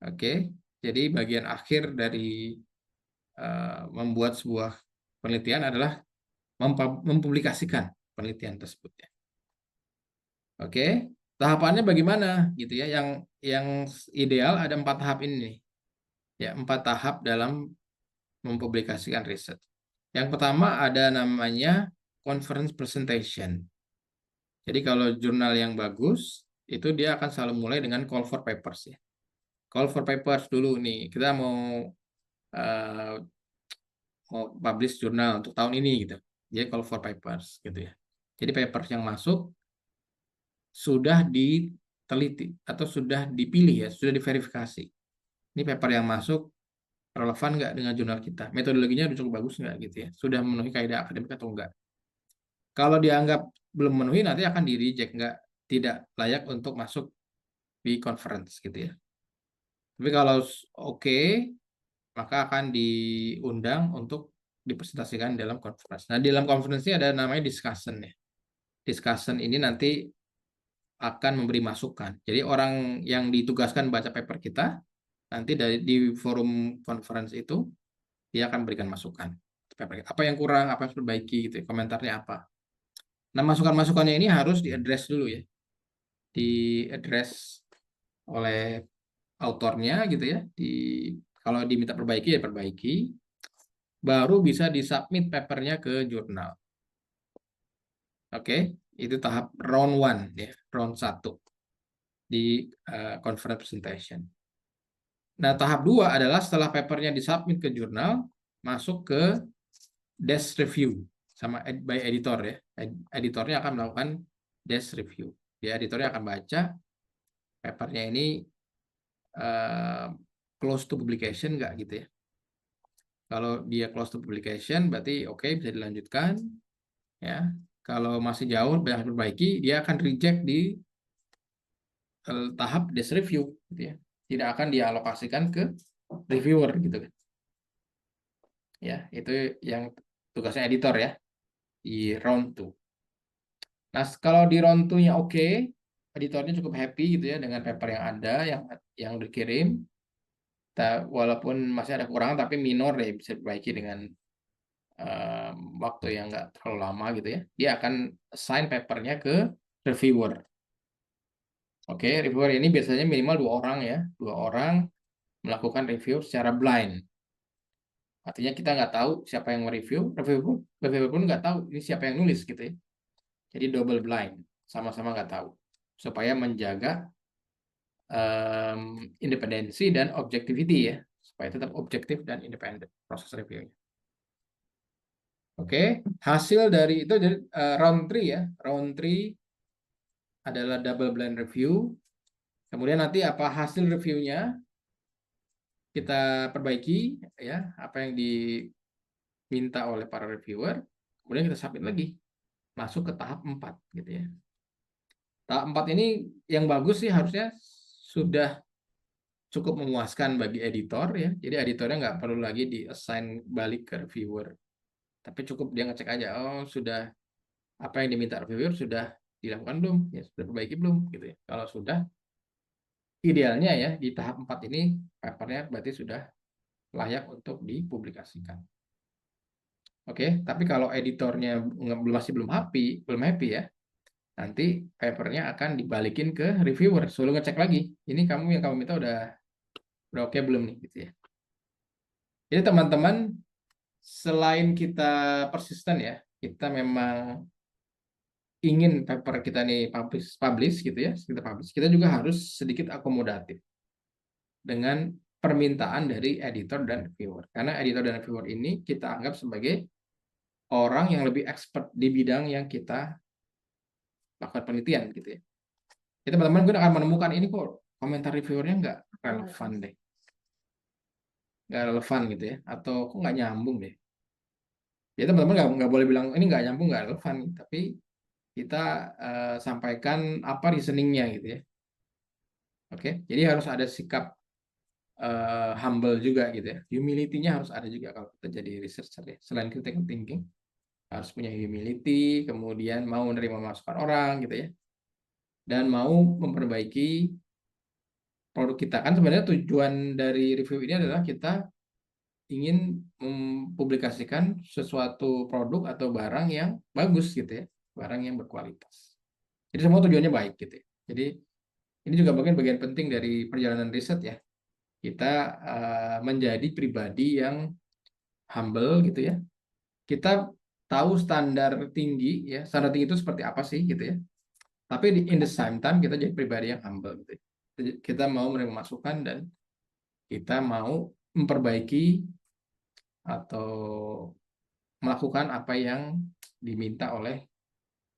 Oke, jadi bagian akhir dari membuat sebuah penelitian adalah mempublikasikan penelitian tersebut ya. Oke, tahapannya bagaimana gitu ya? Yang ideal ada 4 tahap ini nih. Ya, 4 tahap dalam mempublikasikan riset. Yang pertama ada namanya conference presentation. Jadi kalau jurnal yang bagus itu dia akan selalu mulai dengan call for papers ya. Call for papers dulu nih. Kita mau publish jurnal untuk tahun ini gitu. Jadi call for papers gitu ya. Jadi papers yang masuk sudah diteliti atau sudah dipilih ya, sudah diverifikasi. Ini paper yang masuk relevan nggak dengan jurnal kita? Metodologinya udah cukup bagus nggak gitu ya? Sudah memenuhi kaidah akademik atau enggak? Kalau dianggap belum memenuhi, nanti akan di-reject, tidak layak untuk masuk di conference gitu ya. Tapi kalau oke, maka akan diundang untuk dipresentasikan dalam conference. Nah, di dalam conference ini ada namanya discussion ya. Discussion ini nanti akan memberi masukan. Jadi orang yang ditugaskan baca paper kita, nanti di forum conference itu, dia akan berikan masukan. Apa yang kurang, apa yang harus diperbaiki, gitu, komentarnya apa. Nah, masukan-masukannya ini harus diaddress dulu ya. Diaddress oleh autornya gitu ya. Kalau diminta perbaiki, ya perbaiki. Baru bisa disubmit papernya ke jurnal. Oke, itu tahap round 1 ya, round 1 di conference presentation. Nah, tahap 2 adalah setelah papernya disubmit ke jurnal, masuk ke desk review sama by editor ya. Editornya akan melakukan desk review. Dia editornya akan baca papernya ini close to publication nggak gitu ya. Kalau dia close to publication berarti oke, bisa dilanjutkan ya. Kalau masih jauh banyak perbaiki, dia akan reject di tahap desk review gitu ya. Tidak akan dialokasikan ke reviewer gitu kan. Ya, itu yang tugasnya editor ya di round 2. Nah, kalau di round 2-nya oke, editornya cukup happy gitu ya dengan paper yang ada yang dikirim. Walaupun masih ada kekurangan tapi minor ya, bisa diperbaiki dengan waktu yang nggak terlalu lama gitu ya. Dia akan assign papernya ke reviewer. Oke, reviewer ini biasanya minimal 2 orang ya. 2 orang melakukan review secara blind. Artinya kita nggak tahu siapa yang mereview, reviewer pun nggak tahu ini siapa yang nulis gitu ya. Jadi double blind, sama-sama nggak tahu. Supaya menjaga independensi dan objectivity ya. Supaya tetap objektif dan independen proses reviewnya. Oke, hasil dari itu jadi round 3 ya. Round 3 adalah double blind review. Kemudian nanti apa hasil reviewnya kita perbaiki ya, apa yang diminta oleh para reviewer. Kemudian kita submit lagi. Masuk ke tahap 4 gitu ya. Tahap 4 ini yang bagus sih harusnya sudah cukup memuaskan bagi editor ya. Jadi editornya nggak perlu lagi di-assign balik ke reviewer. Tapi cukup dia ngecek aja, oh sudah apa yang diminta reviewer sudah dilakukan belum? Ya sudah perbaiki belum gitu ya. Kalau sudah, idealnya ya di tahap 4 ini papernya berarti sudah layak untuk dipublikasikan. Oke, tapi kalau editornya masih belum happy ya, nanti papernya akan dibalikin ke reviewer, suruh ngecek lagi. Ini yang kamu minta udah oke belum nih gitu ya. Jadi teman-teman, selain kita persisten ya, kita memang ingin paper kita nih publish gitu ya, kita juga harus sedikit akomodatif dengan permintaan dari editor dan reviewer. Karena editor dan reviewer ini kita anggap sebagai orang yang lebih expert di bidang yang kita lakukan penelitian gitu ya. Jadi teman-teman gue akan menemukan ini kok komentar reviewernya nggak relevan deh. Nggak relevan gitu ya. Atau kok nggak nyambung deh. Ya teman-teman nggak boleh bilang ini nggak nyambung, nggak relevan. Tapi kita sampaikan apa reasoningnya gitu ya. Oke, jadi harus ada sikap humble juga gitu ya. Humility-nya harus ada juga kalau kita jadi researcher ya. Selain critical thinking, harus punya humility, kemudian mau menerima masukan orang gitu ya. Dan mau memperbaiki produk kita. Kan sebenarnya tujuan dari review ini adalah kita ingin mempublikasikan sesuatu produk atau barang yang bagus gitu ya, barang yang berkualitas. Jadi semua tujuannya baik gitu ya. Jadi ini juga bagian penting dari perjalanan riset ya. Kita menjadi pribadi yang humble gitu ya. Kita tahu standar tinggi ya, standar tinggi itu seperti apa sih gitu ya. Tapi in the same time kita jadi pribadi yang humble gitu ya. Kita mau menerima masukan dan kita mau memperbaiki atau melakukan apa yang diminta oleh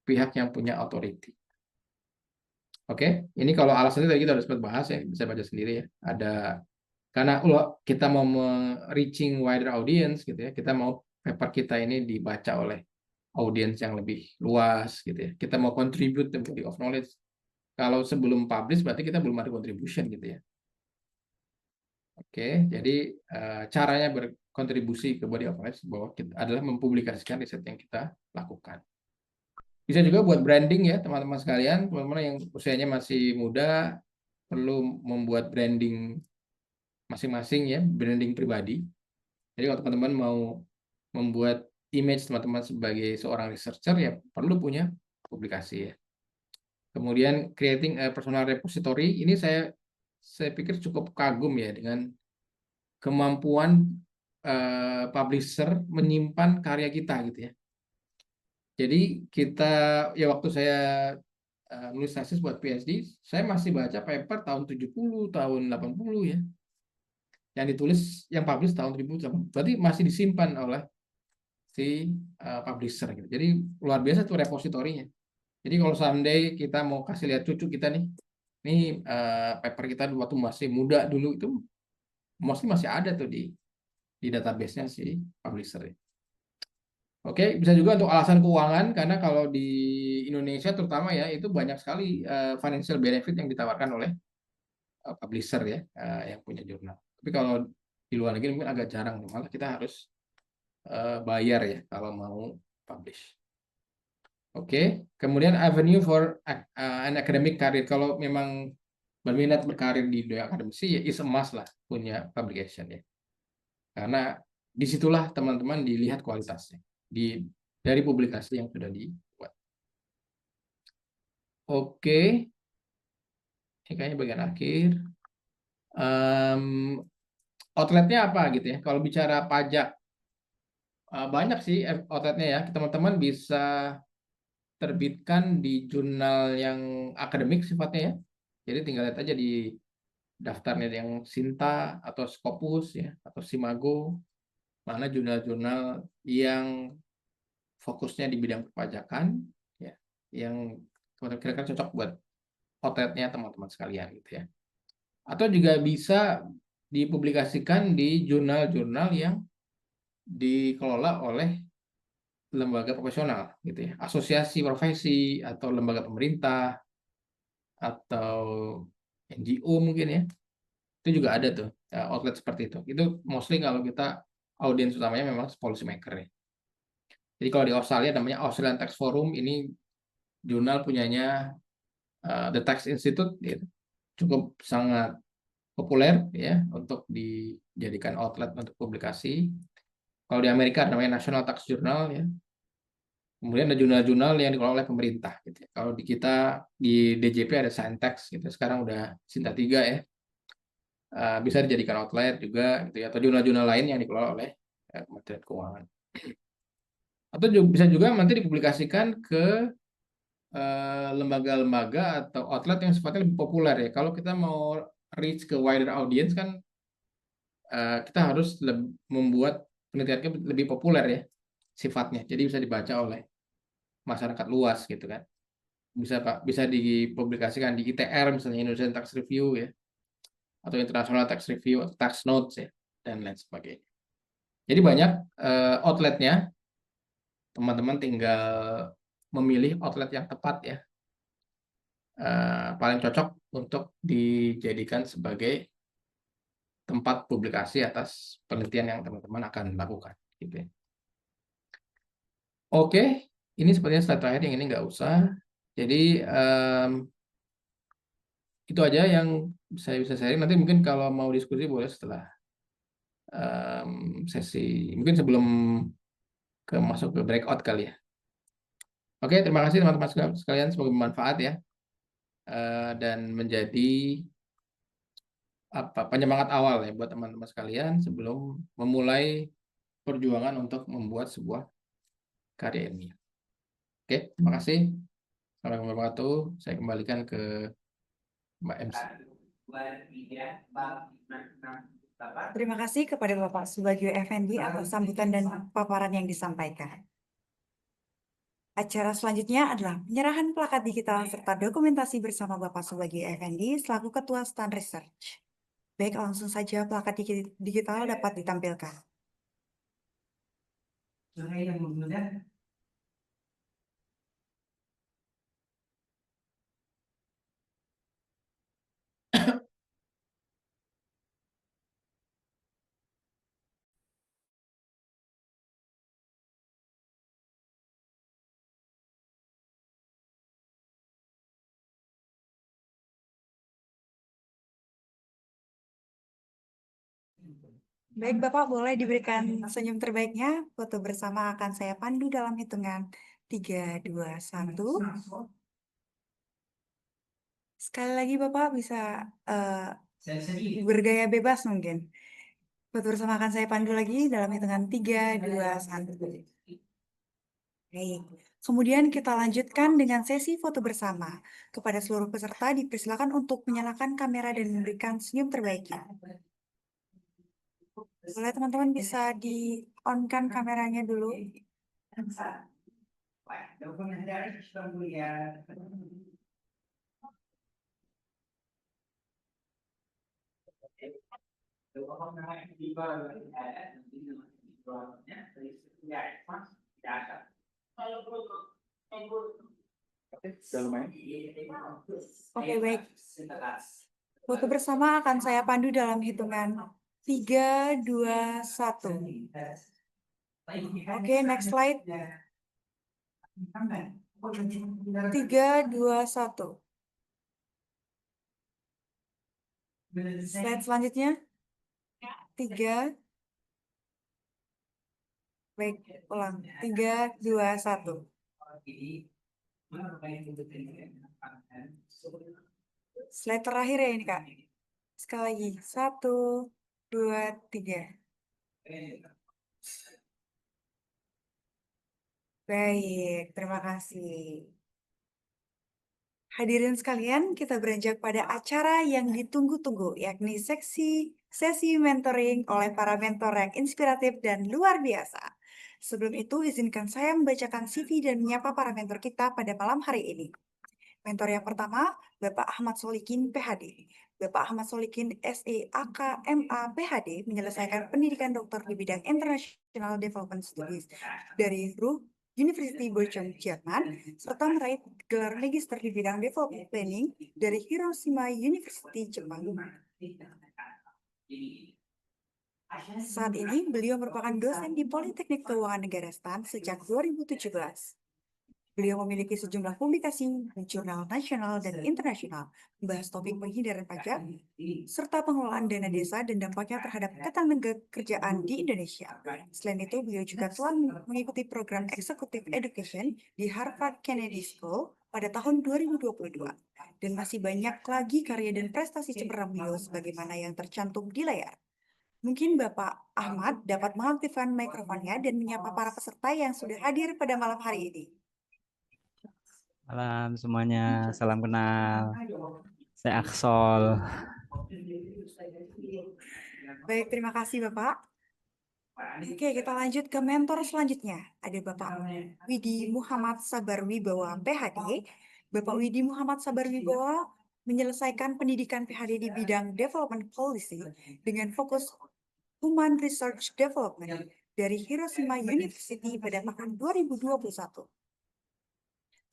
pihak yang punya authority. Oke, ini kalau alasannya tadi kita udah sempat bahas ya, bisa baca sendiri ya. Ada karena kita mau reaching wider audience gitu ya, kita mau paper kita ini dibaca oleh audience yang lebih luas gitu ya. Kita mau contribute the body of knowledge. Kalau sebelum publish berarti kita belum ada contribution gitu ya. Oke, jadi caranya berkontribusi ke body of knowledge bahwa kita adalah mempublikasikan riset yang kita lakukan. Bisa juga buat branding ya teman-teman sekalian, teman-teman yang usianya masih muda perlu membuat branding masing-masing ya, branding pribadi. Jadi kalau teman-teman mau membuat image teman-teman sebagai seorang researcher ya perlu punya publikasi ya. Kemudian creating a personal repository, ini saya pikir cukup kagum ya dengan kemampuan publisher menyimpan karya kita gitu ya. Jadi kita ya waktu saya nulis tesis buat PhD, saya masih baca paper tahun 70, tahun 80 ya. Yang ditulis, yang publish tahun 1000, berarti masih disimpan oleh si publisher gitu. Jadi luar biasa tuh repositorinya. Jadi kalau someday kita mau kasih lihat cucu kita nih, ini paper kita waktu masih muda dulu itu masih ada tuh di database-nya si publisher ya. Oke, bisa juga untuk alasan keuangan karena kalau di Indonesia terutama ya itu banyak sekali financial benefit yang ditawarkan oleh publisher ya yang punya jurnal. Tapi kalau di luar negeri mungkin agak jarang, malah kita harus bayar ya kalau mau publish. Oke, kemudian avenue for an academic career. Kalau memang berminat berkarir di dunia akademisi ya is a must lah punya publication ya. Karena disitulah teman-teman dilihat kualitasnya dari publikasi yang sudah dibuat. Oke, ini kayaknya bagian akhir. Outletnya apa gitu ya? Kalau bicara pajak banyak sih outletnya ya. Teman-teman bisa terbitkan di jurnal yang akademik sifatnya ya. Jadi tinggal lihat aja di daftarnya yang Sinta atau Scopus ya atau Simago, mana jurnal-jurnal yang fokusnya di bidang perpajakan ya, yang kira-kira cocok buat outletnya teman-teman sekalian gitu ya. Atau juga bisa dipublikasikan di jurnal-jurnal yang dikelola oleh lembaga profesional gitu ya, asosiasi profesi atau lembaga pemerintah atau NGO mungkin ya. Itu juga ada tuh outlet seperti itu. Itu mostly kalau kita audiens utamanya memang policy maker ya. Jadi kalau di Australia namanya Australian Tax Forum, ini jurnal punyanya The Tax Institute, gitu. Cukup sangat populer ya untuk dijadikan outlet untuk publikasi. Kalau di Amerika namanya National Tax Journal ya. Kemudian ada jurnal-jurnal yang dikelola oleh pemerintah gitu ya. Kalau di kita di DJP ada Sintax gitu. Sekarang udah Sinta 3 ya. Bisa dijadikan outlet juga gitu ya, atau jurnal-jurnal lain yang dikelola oleh Kementerian Keuangan. Atau bisa juga nanti dipublikasikan ke lembaga-lembaga atau outlet yang sifatnya lebih populer ya. Kalau kita mau reach ke wider audience kan kita harus membuat penelitian lebih populer ya sifatnya. Jadi bisa dibaca oleh masyarakat luas gitu kan. Bisa dipublikasikan di ITR misalnya, Indonesian Tax Review ya, atau International Tax Review atau Tax Notes ya, dan lain sebagainya. Jadi banyak outletnya, teman-teman tinggal memilih outlet yang tepat ya, paling cocok untuk dijadikan sebagai tempat publikasi atas penelitian yang teman-teman akan lakukan gitu ya. Oke, ini sepertinya slide terakhir, yang ini nggak usah. Jadi itu aja yang saya bisa sharing. Nanti mungkin kalau mau diskusi boleh setelah sesi, mungkin sebelum masuk ke breakout kali ya. Oke, terima kasih teman-teman sekalian, semoga bermanfaat ya, dan menjadi penyemangat awal ya buat teman-teman sekalian sebelum memulai perjuangan untuk membuat sebuah karya ilmiah. Oke, terima kasih. Assalamualaikum warahmatullahi wabarakatuh. Saya kembalikan ke Mbak MC. Terima kasih kepada Bapak Subagio Effendi atas sambutan dan paparan yang disampaikan. Acara selanjutnya adalah penyerahan plakat digital serta dokumentasi bersama Bapak Subagio Effendi selaku Ketua Stand Research. Baik, langsung saja plakat digital dapat ditampilkan. Baik, Bapak, boleh diberikan senyum terbaiknya. Foto bersama akan saya pandu dalam hitungan 3, 2, 1. Sekali lagi, Bapak bisa bergaya bebas mungkin. Foto bersama akan saya pandu lagi dalam hitungan 3, 2, 1. Baik. Kemudian kita lanjutkan dengan sesi foto bersama. Kepada seluruh peserta dipersilakan untuk menyalakan kamera dan memberikan senyum terbaiknya. Boleh teman-teman bisa di-on-kan kameranya dulu. Oke, baik. Foto bersama akan saya pandu dalam hitungan 3, 2, 1. Oke, next slide. 3, 2, 1. Slide selanjutnya. 3. Baik, ulang. 3, 2, 1. Slide terakhir ya ini, Kak. Sekali lagi. 1, 2, 3. Baik, terima kasih. Hadirin sekalian, kita beranjak pada acara yang ditunggu-tunggu, yakni sesi mentoring oleh para mentor yang inspiratif dan luar biasa. Sebelum itu, izinkan saya membacakan CV dan menyapa para mentor kita pada malam hari ini. Mentor yang pertama, Bapak Ahmad Solikin, PhD. Bapak Ahmad Solikin, SE, AK, MA, PhD, menyelesaikan pendidikan doktor di bidang International Development Studies dari Ruhr University Bochum, Jerman, serta meraih gelar magister di bidang Development Planning dari Hiroshima University, Jepang. Saat ini, beliau merupakan dosen di Politeknik Keuangan Negara STAN sejak 2017. Beliau memiliki sejumlah publikasi di jurnal nasional dan internasional, membahas topik penghindaran pajak, serta pengelolaan dana desa dan dampaknya terhadap ketenagakerjaan di Indonesia. Selain itu, beliau juga telah mengikuti program Executive Education di Harvard Kennedy School pada tahun 2022. Dan masih banyak lagi karya dan prestasi cemerlang beliau sebagaimana yang tercantum di layar. Mungkin Bapak Ahmad dapat mengaktifkan mikrofonnya dan menyapa para peserta yang sudah hadir pada malam hari ini. Malam semuanya, salam kenal. Saya Aksol. Baik, terima kasih Bapak. Oke, kita lanjut ke mentor selanjutnya. Ada Bapak Widi Muhammad Sabar Wibowo, PhD. Bapak Widi Muhammad Sabar Wibowo menyelesaikan pendidikan PhD di bidang Development Policy dengan fokus Human Research Development dari Hiroshima University pada tahun 2021.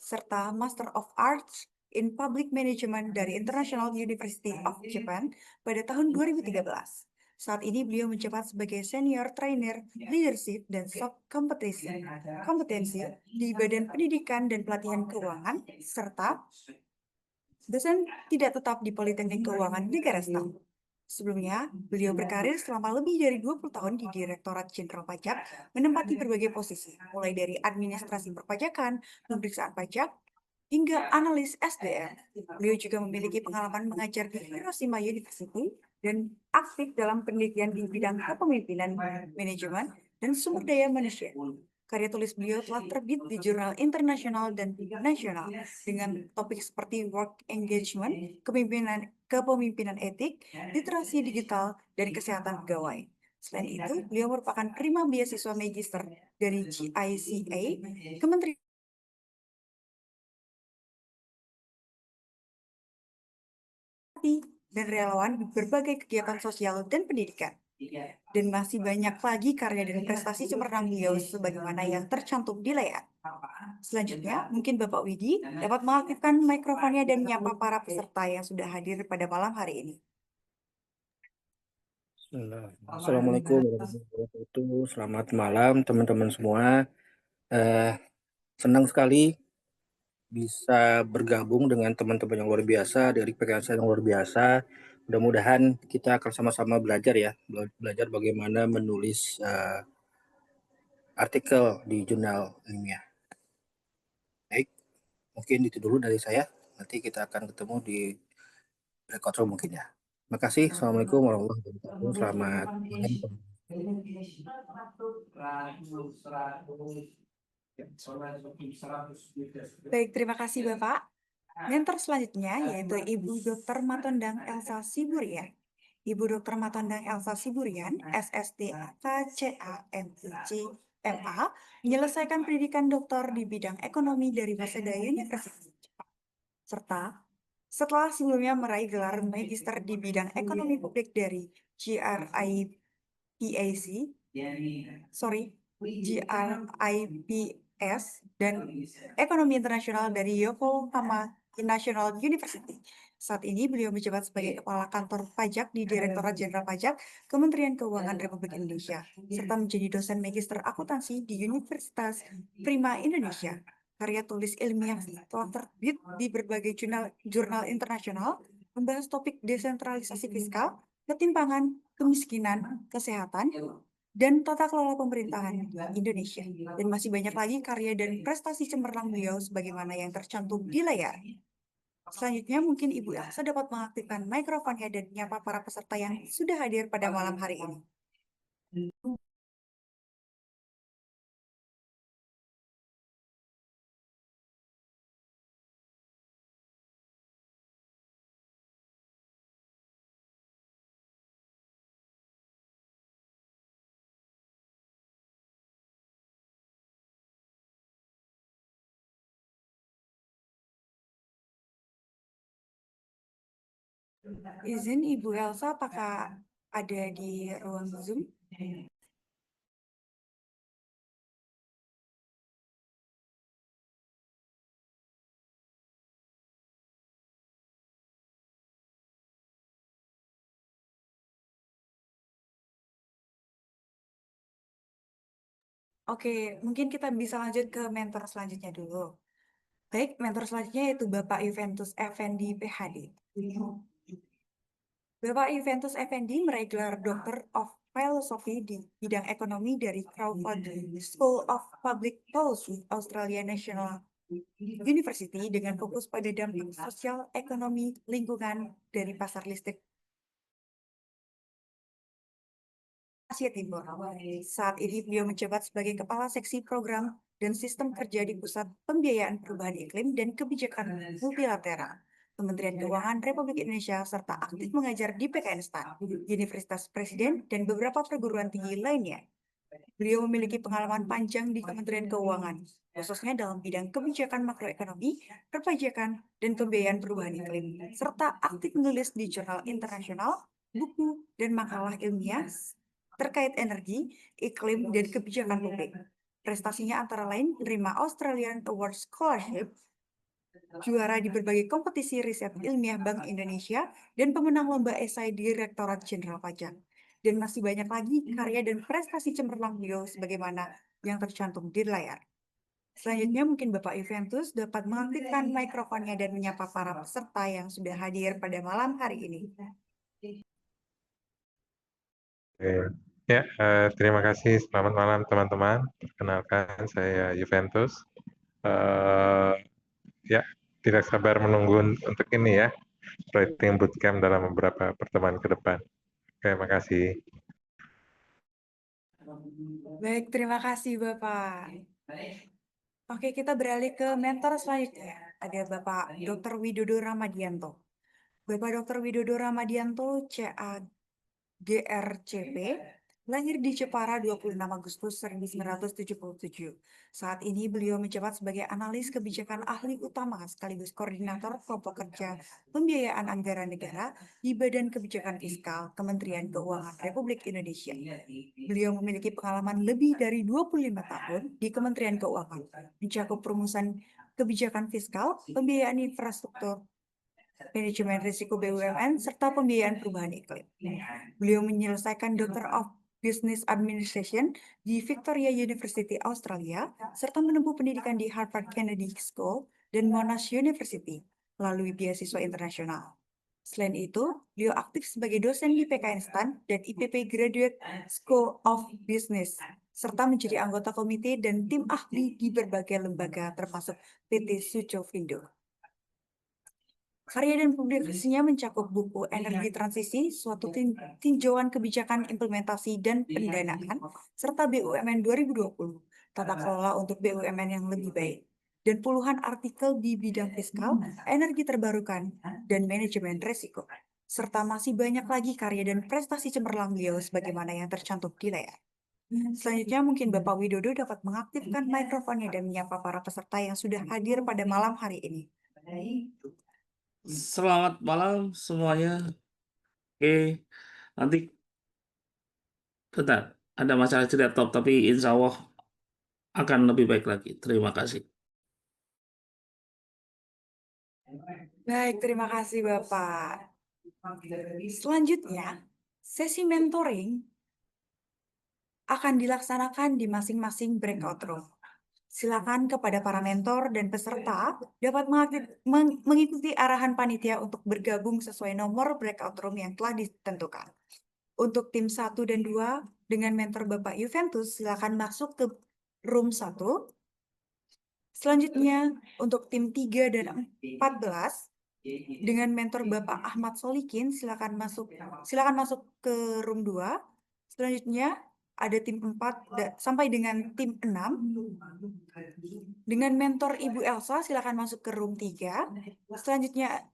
Serta Master of Arts in Public Management dari International University of Japan pada tahun 2013. Saat ini beliau menjabat sebagai Senior Trainer Leadership dan Soft Kompetensi di Badan Pendidikan dan Pelatihan Keuangan, serta dosen tidak tetap di Politeknik Keuangan Negara STAN. Sebelumnya, beliau berkarir selama lebih dari 20 tahun di Direktorat Jenderal Pajak, menempati berbagai posisi, mulai dari administrasi perpajakan, pemeriksaan pajak, hingga analis SDM. Beliau juga memiliki pengalaman mengajar di Hiroshima University dan aktif dalam penelitian di bidang kepemimpinan, manajemen, dan sumber daya manusia. Karya tulis beliau telah terbit di jurnal internasional dan nasional dengan topik seperti work engagement, kepemimpinan etik, literasi digital, dan kesehatan pegawai. Selain itu, beliau merupakan prima beasiswa magister dari GICA, Kementerian dan relawan di berbagai kegiatan sosial dan pendidikan. Dan masih banyak lagi karya dan prestasi cemerlang beliau sebagaimana yang tercantum di layar. Selanjutnya, mungkin Bapak Widi dapat mengaktifkan mikrofonnya dan menyapa para peserta yang sudah hadir pada malam hari ini. Assalamualaikum warahmatullahi wabarakatuh. Selamat malam teman-teman semua. Senang sekali bisa bergabung dengan teman-teman yang luar biasa dari PKS yang luar biasa. Mudah-mudahan kita akan sama-sama belajar ya, belajar bagaimana menulis artikel di jurnal ilmiah. Baik, mungkin itu dulu dari saya. Nanti kita akan ketemu di breakout room mungkin ya. Terima kasih. Assalamualaikum warahmatullahi wabarakatuh. Selamat malam. Baik, terima kasih Bapak. Mentor selanjutnya yaitu Ibu Dr. Matondang Elsa Siburian. Ibu Dr. Matondang Elsa Siburian, SSDAKCAMIC MA, menyelesaikan pendidikan doktor di bidang ekonomi dari Waseda University, Jepang. Serta setelah sebelumnya meraih gelar magister di bidang ekonomi publik dari GRIPS dan ekonomi internasional dari Yokohama National University. Saat ini beliau menjabat sebagai Kepala Kantor Pajak di Direktorat Jenderal Pajak Kementerian Keuangan Republik Indonesia, serta menjadi dosen magister akuntansi di Universitas Prima Indonesia. Karya tulis ilmiah telah terbit di berbagai jurnal internasional, membahas topik desentralisasi fiskal, ketimpangan, kemiskinan, kesehatan, dan tata kelola pemerintahan Indonesia. Dan masih banyak lagi karya dan prestasi cemerlang beliau sebagaimana yang tercantum di layar. Selanjutnya mungkin Ibu Elsa dapat mengaktifkan mikrofonnya dan menyapa para peserta yang sudah hadir pada malam hari ini. Izin Ibu Elsa, apakah ada di ruang Zoom? Oke, mungkin kita bisa lanjut ke mentor selanjutnya dulu. Baik, mentor selanjutnya yaitu Bapak Juventus Effendi PhD. Bapak Juventus Effendi meraih gelar Doctor of Philosophy di bidang ekonomi dari Crawford School of Public Policy, Australia National University dengan fokus pada dampak sosial, ekonomi, lingkungan dari pasar listrik Asia Timur. Saat ini beliau menjabat sebagai Kepala Seksi Program dan Sistem Kerja di Pusat Pembiayaan Perubahan Iklim dan Kebijakan Multilateral Kementerian Keuangan Republik Indonesia serta aktif mengajar di PKN STAN, Universitas Presiden, dan beberapa perguruan tinggi lainnya. Beliau memiliki pengalaman panjang di Kementerian Keuangan, khususnya dalam bidang kebijakan makroekonomi, perpajakan, dan pembiayaan perubahan iklim, serta aktif menulis di jurnal internasional, buku, dan makalah ilmiah terkait energi, iklim, dan kebijakan publik. Prestasinya antara lain menerima Australian Award Scholarship, juara di berbagai kompetisi riset ilmiah Bank Indonesia, dan pemenang lomba esai Direktorat Jenderal Pajak. Dan masih banyak lagi karya dan prestasi cemerlang beliau sebagaimana yang tercantum di layar. Selanjutnya mungkin Bapak Juventus dapat mengaktifkan mikrofonnya dan menyapa para peserta yang sudah hadir pada malam hari ini. Oke. Ya, terima kasih. Selamat malam teman-teman. Perkenalkan saya Juventus. Ya, tidak sabar menunggu untuk ini ya, writing bootcamp dalam beberapa pertemuan ke depan. Terima kasih. Baik, terima kasih Bapak. Oke, kita beralih ke mentor selanjutnya. Ada Bapak Dr. Widodo Ramadianto. Bapak Dr. Widodo Ramadianto, CAGRCP, lahir di Jepara 26 Agustus 1977. Saat ini beliau menjabat sebagai analis kebijakan ahli utama sekaligus koordinator kelompok kerja pembiayaan anggaran negara di Badan Kebijakan Fiskal Kementerian Keuangan Republik Indonesia. Beliau memiliki pengalaman lebih dari 25 tahun di Kementerian Keuangan, mencakup perumusan kebijakan fiskal, pembiayaan infrastruktur, manajemen risiko BUMN, serta pembiayaan perubahan iklim. Beliau menyelesaikan Doctor of Business Administration di Victoria University Australia, serta menempuh pendidikan di Harvard Kennedy School dan Monash University melalui beasiswa internasional. Selain itu, beliau aktif sebagai dosen di PKN STAN dan IPP Graduate School of Business, serta menjadi anggota komite dan tim ahli di berbagai lembaga termasuk PT Sucovindo. Karya dan publikasinya mencakup buku Energi Transisi, suatu tinjauan kebijakan implementasi dan pendanaan, serta BUMN 2020, tata kelola untuk BUMN yang lebih baik, dan puluhan artikel di bidang fiskal, energi terbarukan, dan manajemen risiko. Serta masih banyak lagi karya dan prestasi cemerlang beliau sebagaimana yang tercantum di layar. Selanjutnya mungkin Bapak Widodo dapat mengaktifkan mikrofonnya dan menyapa para peserta yang sudah hadir pada malam hari ini. Selamat malam semuanya. Oke, nanti bentar, ada masalah di laptop, tapi insya Allah akan lebih baik lagi. Terima kasih. Baik, terima kasih Bapak. Selanjutnya, sesi mentoring akan dilaksanakan di masing-masing breakout room. Silakan kepada para mentor dan peserta dapat mengikuti arahan panitia untuk bergabung sesuai nomor breakout room yang telah ditentukan. Untuk tim 1 dan 2 dengan mentor Bapak Juventus, silakan masuk ke room 1. Selanjutnya, untuk tim 3 dan 14 dengan mentor Bapak Ahmad Solikin, silakan masuk ke room 2. Selanjutnya, ada tim 4 sampai dengan tim 6. Dengan mentor Ibu Elsa, silakan masuk ke room 3. Selanjutnya,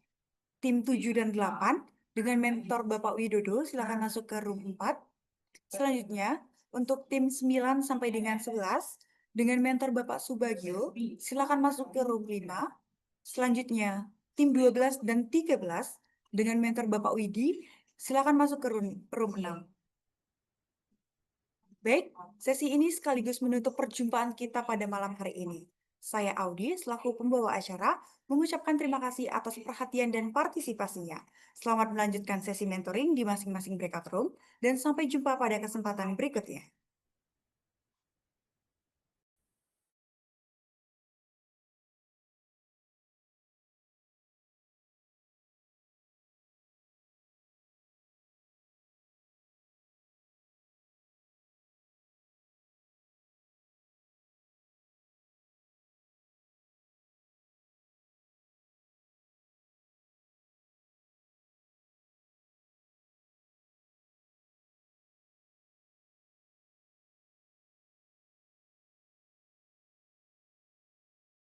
tim 7 dan 8. Dengan mentor Bapak Widodo, silakan masuk ke room 4. Selanjutnya, untuk tim 9 sampai dengan 11, dengan mentor Bapak Subagio, silakan masuk ke room 5. Selanjutnya, tim 12 dan 13, dengan mentor Bapak Widi, silakan masuk ke room 6. Baik, sesi ini sekaligus menutup perjumpaan kita pada malam hari ini. Saya Audi, selaku pembawa acara, mengucapkan terima kasih atas perhatian dan partisipasinya. Selamat melanjutkan sesi mentoring di masing-masing breakout room, dan sampai jumpa pada kesempatan berikutnya.